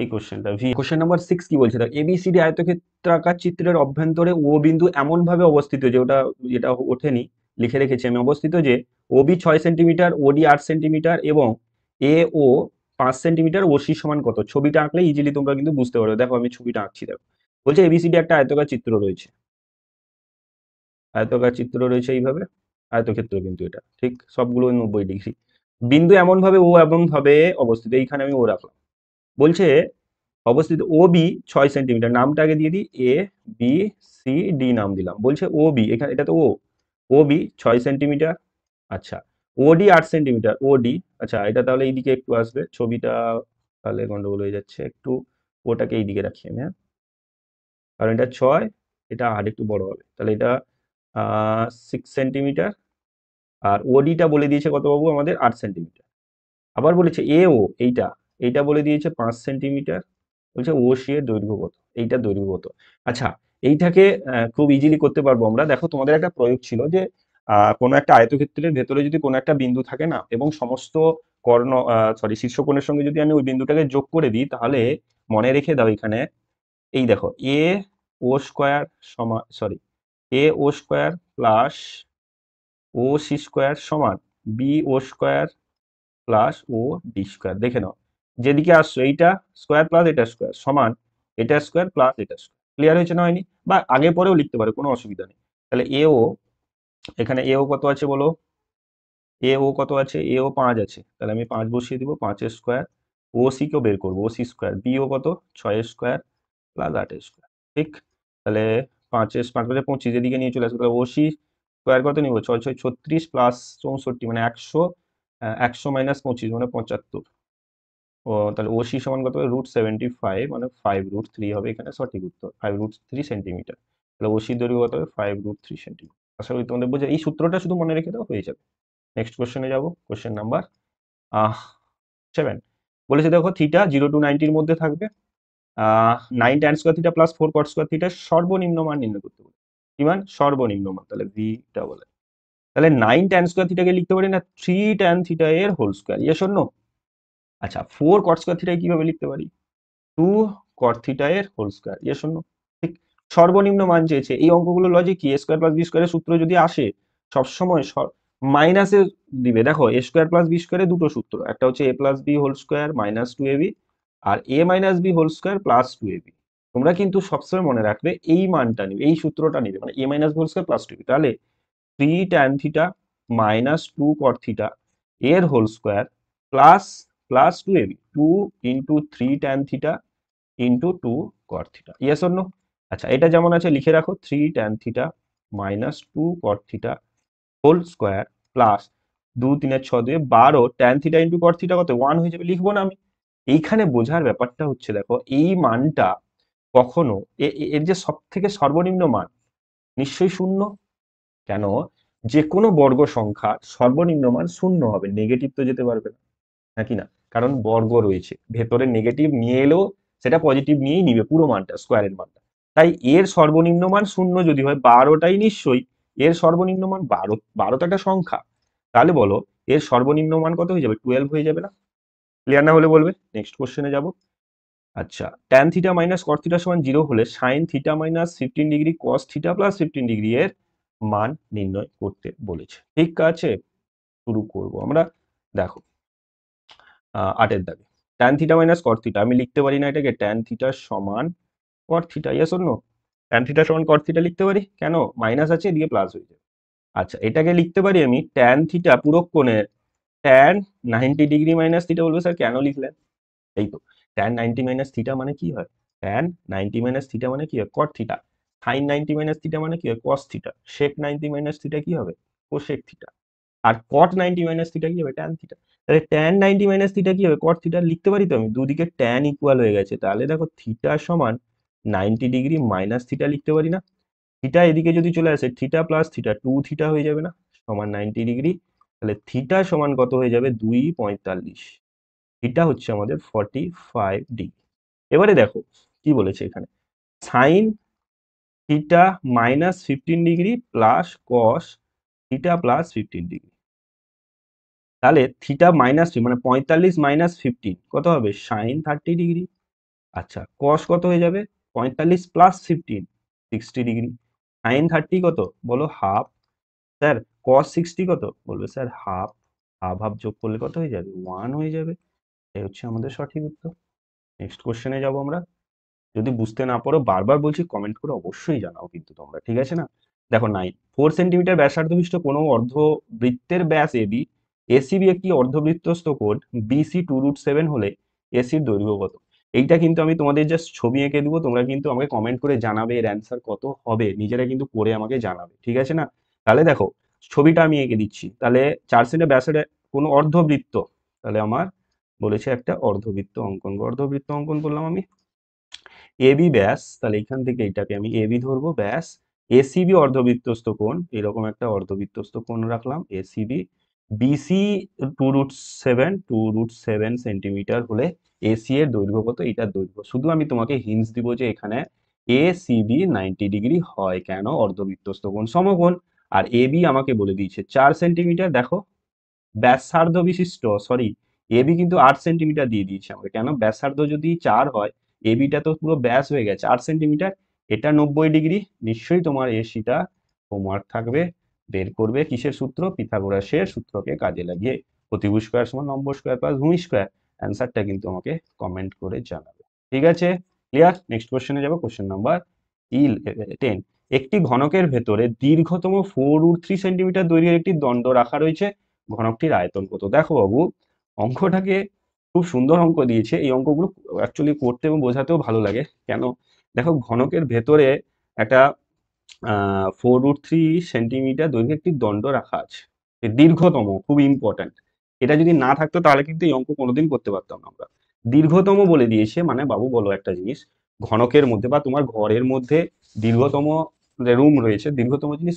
A: এই কোশ্চেনটা কোশ্চেন নাম্বার 6 কি বলছে, দেখ এবিসিডি আয়তক্ষেত্রাকার চিত্রের অভ্যন্তরে ও বিন্দু এমন ভাবে অবস্থিত, যে ওটা যেটা ওঠেনি লিখে রেখেছি আমি, অবস্থিত যে ওবি 6 সেন্টিমিটার, ওডি 8 সেন্টিমিটার এবং এ ও 5 সেন্টিমিটার, ওসি সমান কত। ছবিটা আঁকলে ইজিলি তোমরা কিন্তু বুঝতে পারবে, দেখো আমি ছবিটা আঁকছি, দেখো বলছে এবিসিডি একটা আয়তকার চিত্র রয়েছে, আয়তকার চিত্র রয়েছে এইভাবে, আয়তক্ষেত্র কিন্তু এটা ঠিক সবগুলো 90 ডিগ্রি, বিন্দু এমন ভাবে ও এমন ভাবে অবস্থিত, এইখানে আমি ও রাখলাম, বলছে অবস্থিত ও বি 6 সেন্টিমিটার, নামটা আগে দিয়ে দিই, এ বি সি ডি নাম দিলাম, বলছে ও বি, এখানে এটা তো ও বি 6 সেন্টিমিটার, আচ্ছা ওডি 8 সেন্টিমিটার, ওডি, আচ্ছা এটা তাহলে এইদিকে একটু আসবে, ছবিটা তাহলে গন্ডগোল হয়ে যাচ্ছে একটু, ওটাকে এইদিকে রাখি আমি, হ্যাঁ, কারণ এটা 6, এটা আর একটু বড় হবে, তাহলে এটা 6 সেন্টিমিটার, আর ওডিটা বলে দিয়েছে কত বাবু আমাদের 8 সেন্টিমিটার। আবার বলেছে এ ও, এইটা এইটা বলে দিয়েছে 5 সেন্টিমিটার, বলছে ও সি এর দৈর্ঘ্য কত, এইটা দৈর্ঘ্য কত। আচ্ছা, এইটাকে খুব ইজিলি করতে পারবো আমরা, দেখো তোমাদের একটা প্রয়োগ ছিল যে কোনো একটা আয়তক্ষেত্রের ভেতরে যদি কোনো একটা বিন্দু থাকে না, এবং সমস্ত কর্ণ শীর্ষকোণের সঙ্গে যদি আমি ওই বিন্দুটাকে যোগ করে দিই, তাহলে মনে রেখে দাও এখানে, এই দেখো এ ও স্কোয়ার সমান, সরি, এ ও স্কোয়ার প্লাস ও সি স্কোয়ার সমান বি ও স্কোয়ার প্লাস ও ডি স্কোয়ার, দেখে নাও যেদিকে আসছো এইটা স্কোয়ার প্লাস এটা স্কোয়ার সমান এটা স্কোয়ার প্লাস এটা স্কোয়ার, ক্লিয়ার হয়েছে না হয়নি? বা আগে পরেও লিখতে পারে, কোনো অসুবিধা নেই। তাহলে এও, এখানে এও কত আছে বলো, এও কত আছে, এও 5 আছে, তাহলে আমি 5 বসিয়ে দিব, 5 স্কোয়ার। ও সি কেও বের করবো, ও সি স্কোয়ার, বিও কত 6 স্কোয়ার প্লাস 8 স্কোয়ার, ঠিক। তাহলে 5 5 25 এদিকে নিয়ে চলে আসবে, তাহলে ও সি স্কোয়ার কত নিব, 6 6 36 প্লাস 64 মানে 100, 100 মাইনাস 25 মানে 75। ও তাহলে ওসি সমান কত হবে, √75 মানে 5√3 হবে এখানে সঠিক উত্তর, 5√3 সেন্টিমিটার। তাহলে ওসির দৈর্ঘ্য কত হবে, 5√3 সেন্টিমিটার। আশা করি তোমাদের বোঝা, এই সূত্রটা শুধু মনে রেখে দাও, হয়ে যাবে। নেক্সট কোশ্চেনে যাবো, কোশ্চেন নাম্বার 7। বলেছে দেখো থিটা 0 to 90 মধ্যে থাকবে, 9 tan square theta plus 4 cot square থিটার সর্বনিম্ন মান নির্ণয় করতে বলে। কি মান, সর্বনিম্ন মান, তাহলে ভিটা বলে। তাহলে 9 tan স্কোয়ার থিটাকে লিখতে পারি না 3 tan থিটা এর whole square, yes or no? আচ্ছা 4 cot স্কোয়ার থিটাকে কিভাবে লিখতে পারি, 2 cot থিটা এর whole square, yes or no? ঠিক। সর্বনিম্ন মান চেয়েছে, এই অঙ্কগুলো লজিক কি, এ স্কোয়ার প্লাস বি স্কোয়ারের সূত্র যদি আসে সবসময় মাইনাসে দিবে। দেখো এ স্কোয়ার প্লাস বি স্কোয়ারের দুটো সূত্র, একটা হচ্ছে A plus B whole square minus 2ab, আর A minus B whole square plus 2ab। তোমরা কিন্তু সবসময় মনে রাখবে এই মানটা নিবে, এই সূত্রটা নিবে, মানে A minus whole square plus 2ab। তাহলে 3 tan theta minus 2 cot theta এর whole square plus plus 2ab, 2 × 3 tan theta into 2 cot theta, yes or no? আচ্ছা এটা যেমন আছে লিখে রাখো, 3 tan theta minus 2 cot theta whole square plus 2 3 6 2 12 tan theta into cot theta কত 1 হয়ে যাবে, লিখবো না আমি? এইখানে বোঝার ব্যাপারটা হচ্ছে দেখো এই মানটা কখনো এর যে সব থেকে সর্বনিম্ন মান নিশ্চয়ই শূন্য। কেন, যে কোনো বর্গ সংখ্যার সর্বনিম্ন মান শূন্য হবে, নেগেটিভ তো যেতে পারবে না, নাকি না? কারণ বর্গ রয়েছে ভেতরে, নেগেটিভ নিয়ে এলেও সেটা পজিটিভ নিয়েই নিবে পুরো মানটা, স্কোয়ারের মানটা। তাই এর সর্বনিম্ন মান শূন্য যদি হয়, 12টাই নিশ্চয়ই এর সর্বনিম্ন মান, 12 তো একটা সংখ্যা, তাহলে বলো এর সর্বনিম্ন মান কত হয়ে যাবে, 12 হয়ে যাবে না? ক্লিয়ার না হলে বলবে। নেক্সট কোশ্চেনে যাব। আচ্ছা tan theta minus cot theta সমান 0 হলে sin theta minus 15 degree cos theta plus 15 degree এর মান নির্ণয় করতে বলেছে। ঠিক আছে, শুরু করব আমরা। দেখো 8 দাগে tan theta minus cot theta, আমি লিখতে পারি না এটাকে tan থিটা সমান cot theta, yes or no? tan theta সমান cot থিটা লিখতে পারি, কেন, মাইনাস আছে এদিকে প্লাস হয়ে যাবে। আচ্ছা এটাকে লিখতে পারি আমি tan থিটা পুরো কোণের tan 90 ডিগ্রি মাইনাস থিটা, বলবো স্যার কেন লিখলেন? এই তো tan 90 মাইনাস থিটা মানে কি হয়, tan 90 মাইনাস থিটা মানে কি হয়, cot theta. sin 90 minus theta মানে কি হয়, cos theta. sec 90 minus theta কি হবে, cosec থিটা। আর cot 90 মাইনাস থিটা কি হবে, tan থিটা। তাহলে tan 90 মাইনাস থিটা কি হবে, cot থিটা লিখতে পারি তো আমি, দুদিকে tan ইকুয়াল হয়ে গেছে, তাহলে দেখো থিটা সমান 90 ডিগ্রি মাইনাস থিটা লিখতে পারি না? থিটা এদিকে যদি চলে আসে, থিটা প্লাস থিটা 2 থিটা হয়ে যাবে না, সমান 90 ডিগ্রি। তাহলে থিটা সমান কত হয়ে যাবে, 2.45। এটা হচ্ছে আমাদের 45 ডিগ্রি। এবারে দেখো কি বলেছে এখানে, sine theta minus 15 degree plus cos theta plus 15 degree. তাহলে থিটা মাইনাস মানে 45 মাইনাস 15 কত হবে, সাইন 30 ডিগ্রি। আচ্ছা কস কত হয়ে যাবে, 45 প্লাস 15 60 ডিগ্রি। সাইন 30 কত বলো, হাফ। স্যার কস 60 কত, বলবে স্যার হাফ। হাফ হাফ যোগ করলে কত হয়ে যাবে, 1 হয়ে যাবে। এই হচ্ছে আমাদের সঠিক উত্তর। নেক্সট কোশ্চেনে যাবো আমরা। যদি বুঝতে না পারো বারবার বলছি কমেন্ট করে অবশ্যই জানাও কিন্তু তোমরা, ঠিক আছে না? দেখো 4 সেন্টিমিটার ব্যাসার্ধ বিশিষ্ট কোনো অর্ধবৃত্তের ব্যাস এবি, এসিবি একটি অর্ধবৃত্তস্থ কোণ বিসি 2√7 হলে এসির দৈর্ঘ্য কত? এইটা কিন্তু আমি তোমাদের জাস্ট ছবি এঁকে দিব, তোমরা কিন্তু আমাকে কমেন্ট করে জানাবে এর অ্যান্সার কত হবে, নিজেরা কিন্তু করে আমাকে জানাবে, ঠিক আছে না? তাহলে দেখো ছবিটা আমি এঁকে দিচ্ছি, তাহলে 4 সেন্টিমিটার ব্যাসের কোনো অর্ধবৃত্ত, তাহলে আমার বলেছে একটা অর্ধবৃত্ত অঙ্কন, অর্ধবৃত্ত অঙ্কন করলাম আমি। এবি ব্যাস, তাহলে এখান থেকে এটাকে আমি এবি ধরবো ব্যাস। এসিবি অর্ধবৃত্তস্থ কোণ, এরকম একটা অর্ধবৃত্তস্থ কোণ রাখলাম এসিবি। বিসি 2√7 সেন্টিমিটার হলে এসি এর দৈর্ঘ্য কত, এটার দৈর্ঘ্য শুধু আমি তোমাকে হিন্টস দিব যে এখানে এসিবি 90 ডিগ্রি হয়, কেন, অর্ধবৃত্তস্থ কোণ সমকোণ। আর এবি আমাকে বলে দিয়েছে 4 সেন্টিমিটার। দেখো ব্যাসার্ধ বিশিষ্ট, সরি এবি কিন্তু 8 সেন্টিমিটার দিয়ে দিয়েছে আমাকে, কেন, ব্যাসার্ধ যদি 4 হয় এবিটা তো পুরো ব্যাস হয়ে গেছে 8 সেন্টিমিটার, এটা 90 ডিগ্রি। নিশ্চয়ই তোমার এসিটা হোমওয়ার্ক থাকবে, বের করবে কিসের সূত্র, পিথাগোরাসের সূত্রকে কাজে লাগিয়ে। প্রতিভু স্কয়ার সমান লম্ব স্কয়ার প্লাস ভূমি স্কয়ার। অ্যান্সারটা কিন্তু আমাকে কমেন্ট করে জানাবে, ঠিক আছে? ক্লিয়ার। নেক্সট কোশ্চেনে যাবো, কোশ্চেন নাম্বার 10। একটি ঘনকের ভেতরে দীর্ঘতম 4√3 সেন্টিমিটার দৈর্ঘ্যের একটি দণ্ড রাখা রয়েছে, ঘনকটির আয়তন কত? দেখো বাবু, অঙ্কটাকে খুব সুন্দর অঙ্ক দিয়েছে। এই অঙ্কগুলো অ্যাকচুয়ালি করতে এবং বোঝাতেও ভালো লাগে। কেন? দেখো, ঘনকের ভেতরে একটা 4√3 সেন্টিমিটার দৈর্ঘ্যের একটি দণ্ড রাখা আছে, দীর্ঘতম, খুব ইম্পর্ট্যান্ট। এটা যদি না থাকতো তাহলে কিন্তু এই অঙ্ক কোনোদিন করতে পারতাম না আমরা। দীর্ঘতম বলে দিয়েছে মানে বাবু বলো একটা জিনিস, ঘনকের মধ্যে বা তোমার ঘরের মধ্যে দীর্ঘতম রুম রয়েছে, দীর্ঘতম জিনিস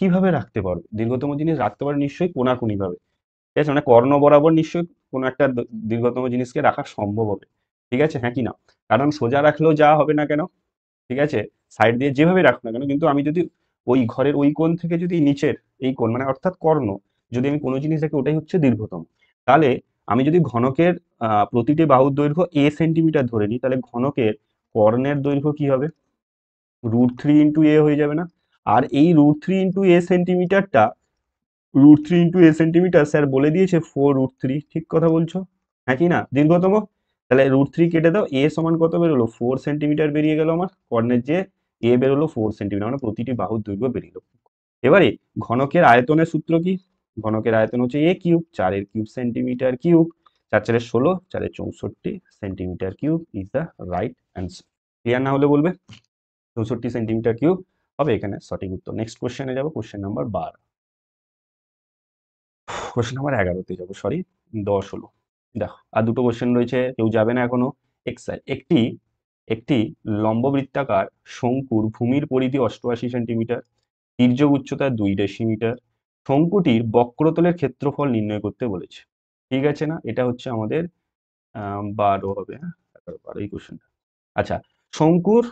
A: কিভাবে রাখতে পারবে? দীর্ঘতম জিনিস রাখতে পারে নিশ্চয়ই কোনাকুনি ভাবে, ঠিক আছে? মানে কর্ণ বরাবর নিশ্চয়ই কোনো একটা দীর্ঘতম জিনিসকে রাখা সম্ভব হবে, ঠিক আছে? হ্যাঁ কি না? কারণ সোজা রাখলেও যা হবে না কেন, ঠিক আছে, সাইড দিয়ে যেভাবে রাখুক না কেন, কিন্তু আমি যদি ওই ঘরের ওই কোণ থেকে যদি নিচের এই কোণ মানে অর্থাৎ কর্ণ, যদি আমি কোনো জিনিস দেখি ওটাই হচ্ছে দীর্ঘতম, তাহলে আমি যদি ঘনকের প্রতিটি বাহুর দৈর্ঘ্য a সেন্টিমিটার ধরে নিই, তাহলে ঘনকের কর্ণের দৈর্ঘ্য কি হবে? √3 × a হয়ে যাবে না? আর এই √3 × a সেন্টিমিটারটা, √3 × a সেন্টিমিটার স্যার বলে দিয়েছে 4√3, ঠিক কথা বলছো, হ্যাঁ কি না? দীর্ঘতম, তাহলে √3 কেটে দাও, a সমান কত বেরোলো? 4 সেন্টিমিটার বেরিয়ে গেল আমার কর্ণের, যে a বেরোলো 4 সেন্টিমিটার, মানে প্রতিটি বাহুর দৈর্ঘ্য বেরিয়ে। এবারে ঘনকের আয়তনের সূত্র কি? ঘনকের আয়তন হচ্ছে a cube, 4 centimetre cube, 4 × 4 = 16, 4 × 64 centimetre cube is the right answer. Clear না হলে বলবে। 64 সেন্টিমিটার কিউব হবে এখানে সঠিক উত্তর। নেক্সট কোশ্চেনে যাবো, কোশ্চেন নাম্বার 12, কোশ্চেন নাম্বার 11তে যাবো, সরি 10 হলো। দেখো আর দুটো কোশ্চেন রয়েছে, কেউ যাবে না এখনো। এক্সাইজ, একটি একটি লম্ববৃত্তাকার শঙ্কুর ভূমির পরিধি 88 সেন্টিমিটার, তির্যক উচ্চতা 2 ডেসিমিটার, শঙ্কুটির বক্রতলের ক্ষেত্রফল নির্ণয় করতে বলেছে, ঠিক আছে না? এটা হচ্ছে আমাদের 12 হবে, হ্যাঁ 12 এই কোশ্চেনটা। আচ্ছা, শঙ্কুর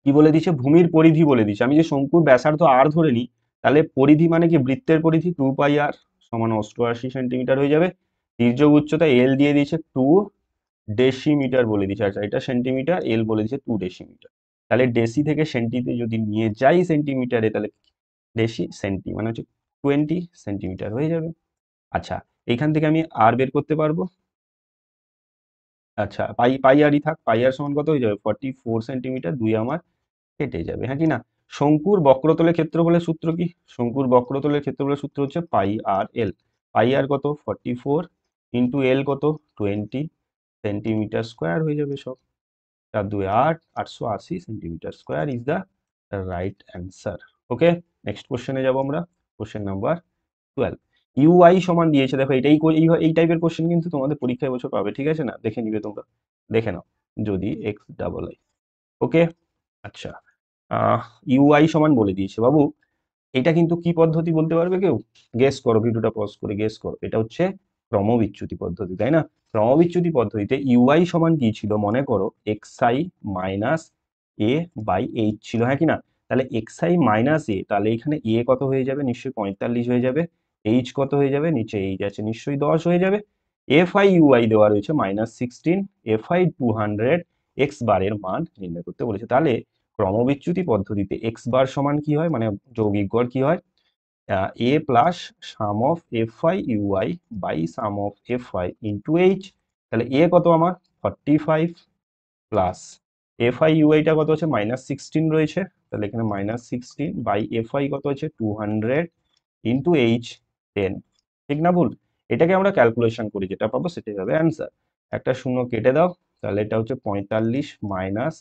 A: কি বলে দিচ্ছে? ভূমির পরিধি বলে দিচ্ছে। আমি যে শঙ্কুর ব্যাসার্ধ আর ধরে নিই, তাহলে পরিধি মানে কি? বৃত্তের পরিধি 2πr সমান 88 সেন্টিমিটার হয়ে যাবে। তির্যক উচ্চতা এল দিয়ে দিয়েছে 2 ডেসিমিটার বলে দিচ্ছে। আচ্ছা, এটা সেন্টিমিটার, এল বলে দিচ্ছে 2 ডেসিমিটার। তাহলে ডেসি থেকে সেন্টিতে যদি নিয়ে যাই সেন্টিমিটারে, তাহলে ডেসি সেন্টি মানে হচ্ছে 20 সেন্টিমিটার হয়ে যাবে। আচ্ছা, এইখান থেকে আমি আর বের করতে পারবো। আচ্ছা, পাই আরই থাক, পাই আর সমান কত হয়ে যাবে? 44 সেন্টিমিটার, 2 আমার কেটে যাবে, হ্যাঁ কি না? শঙ্কুর বক্রতলের ক্ষেত্রফলের সূত্র কি? শঙ্কুর বক্রতলের ক্ষেত্রফলের সূত্র হচ্ছে পাই আর এল। পাই আর কত? 44 ইন্টু এল কত? 20 সেন্টিমিটার স্কোয়ার হয়ে যাবে সব। 4 × 2 = 8, 880 centimetre square is the right answer. Okay, next কোশ্চেনে যাবো আমরা, কোশ্চেন নাম্বার 12। ইউআই সমান দিয়েছে, দেখো এটাই এই টাইপের কোশ্চেন কিন্তু তোমাদের পরীক্ষায় বছর পাবে, ঠিক আছে না? দেখে নিবে তোমরা, দেখে নাও। যদি এক্স ডাবল আই, ওকে। আচ্ছা, ইউআই সমান বলে দিয়েছে বাবু, এটা কিন্তু কি পদ্ধতি বলতে পারবে কেউ? গেস করো, ভিডিওটা পজ করে গেস করো। এটা হচ্ছে ক্রমবিচ্যুতি পদ্ধতি, তাই না? ক্রমবিচ্যুতি পদ্ধতিতে ইউআই সমান কি ছিল? মনে করো xi minus a by h ছিল, হ্যাঁ কি না? তাহলে xi মাইনাস a, তাহলে এখানে a কত হয়ে যাবে? নিশ্চয়ই 45 হয়ে যাবে। এইচ কত হয়ে যাবে? নিচে এইচ আছে, নিশ্চয়ই 10 হয়ে যাবে। fi ui দেওয়া রয়েছে -16, fi 200, এক্স বারের মান নির্ণয় করতে বলেছে। তাহলে ক্রমবিচ্যুতি পদ্ধতিতে এক্স বার সমান কি হয়, মানে যৌগিক গড় কি হয়? A plus sum of fi ui by sum of fi into H. তাহলে এ কত আমার? 45 প্লাস fi ui টা কত আছে? -16 রয়েছে, তাহলে এখানে -16 বাই fi কত আছে? 200 ইন্টু এইচ 10, ঠিক না ভুল? এটাকে আমরা ক্যালকুলেশন করি, যেটা পাবো সেটাই হবে অ্যান্সার। একটা শূন্য কেটে দাও, তাহলে এটা হচ্ছে 45 মাইনাস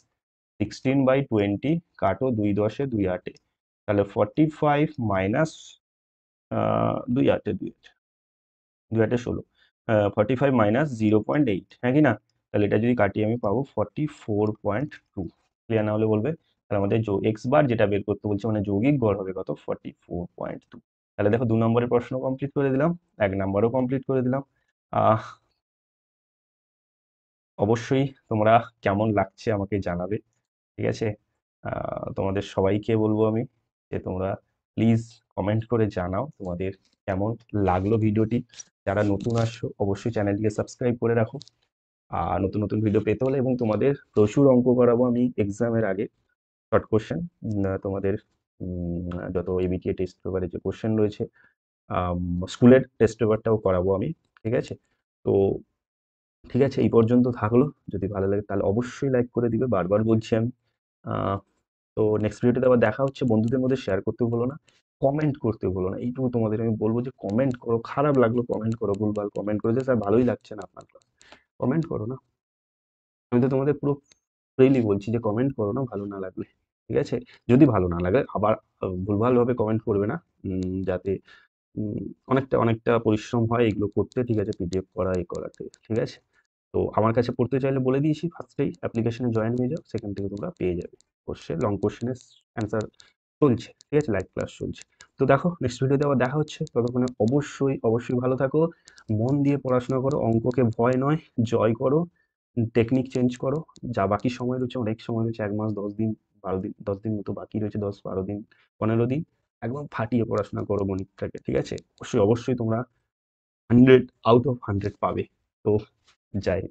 A: 16/20, কাটো 2 10 2 8, তাহলে 45 মাইনাস 2 8 2 2 8 16, 45 মাইনাস 0.8, হ্যাঁ কি না? তাহলে এটা যদি কাটি আমি পাবো 44.2। ক্লিয়ার না হলে বলবে। তাহলে আমাদের এক্স বার যেটা বের করতে বলছে, মানে যৌগিক গড় হবে কত? 44.2। তাহলে দেখো 2 নম্বরের প্রশ্ন কমপ্লিট করে দিলাম, 1 নম্বরও কমপ্লিট করে দিলাম। আহ অবশ্যই তোমরা কেমন লাগছে আমাকে জানাবে, ঠিক আছে? তোমাদের সবাইকে বলবো আমি যে তোমরা প্লিজ কমেন্ট করে জানাও তোমাদের কেমন লাগলো ভিডিওটি। যারা নতুন আসছো অবশ্যই চ্যানেলটিকে সাবস্ক্রাইব করে রাখো। আর নতুন নতুন ভিডিও পেতে হলে, এবং তোমাদের প্রচুর অঙ্ক করাবো আমি এক্সামের আগে, শর্ট কোশ্চেন, তোমাদের যত এবিটিএ টেস্ট পেপারে যে কোশ্চেন রয়েছে, স্কুলের টেস্ট পেপারটাও করাবো আমি, ঠিক আছে? তো ঠিক আছে, এই পর্যন্ত থাকলো। যদি ভালো লাগে তাহলে অবশ্যই লাইক করে দিবে, বারবার বলছি আমি। তো নেক্সট ভিডিওতে আবার দেখা হচ্ছে। বন্ধুদের মধ্যে শেয়ার করতে ভুলো না, কমেন্ট করতে ভুলো না, এইটুকু তোমাদের আমি বলবো যে কমেন্ট করো, খারাপ লাগলো কমেন্ট করো, ভুলভাল কমেন্ট করো যে স্যার ভালোই লাগছে না আপনার ক্লাস, কমেন্ট করো না। আমি তো তোমাদের পুরো ফ্রিলি বলছি যে কমেন্ট করো না ভালো না লাগলে, ঠিক আছে? যদি ভালো না লাগে আবার ভুলভালভাবে কমেন্ট করবে না, যাতে উম অনেকটা অনেকটা পরিশ্রম হয় এগুলো করতে, ঠিক আছে? পিডিএফ করা, এই করাতে, ঠিক আছে? তো আমার কাছে পড়তে চাইলে বলে দিয়েছি ফার্স্টেই অ্যাপ্লিকেশনে জয়েন হয়ে যাও, সেখান থেকে তোমরা পেয়ে যাবে কোশ্চেন, লং কোশ্চেনের অ্যান্সার চলছে, ঠিক আছে? লাইভ ক্লাস চলছে। তো দেখো নেক্সট ভিডিওতে আবার দেখা হচ্ছে, ততক্ষণে অবশ্যই অবশ্যই ভালো থাকো, মন দিয়ে পড়াশোনা করো, অঙ্ককে ভয় নয় জয় করো, টেকনিক চেঞ্জ করো। যা বাকি সময় রয়েছে, অনেক সময় রয়েছে, 1 মাস 10 দিন, 12 দিন, 10 দিন মতো বাকি রয়েছে, 10-12 দিন, 15 দিন, একদম ফাটিয়ে পড়াশোনা করো গণিতটাকে, ঠিক আছে? অবশ্যই অবশ্যই তোমরা 100 আউট অফ 100 পাবে। তো যাই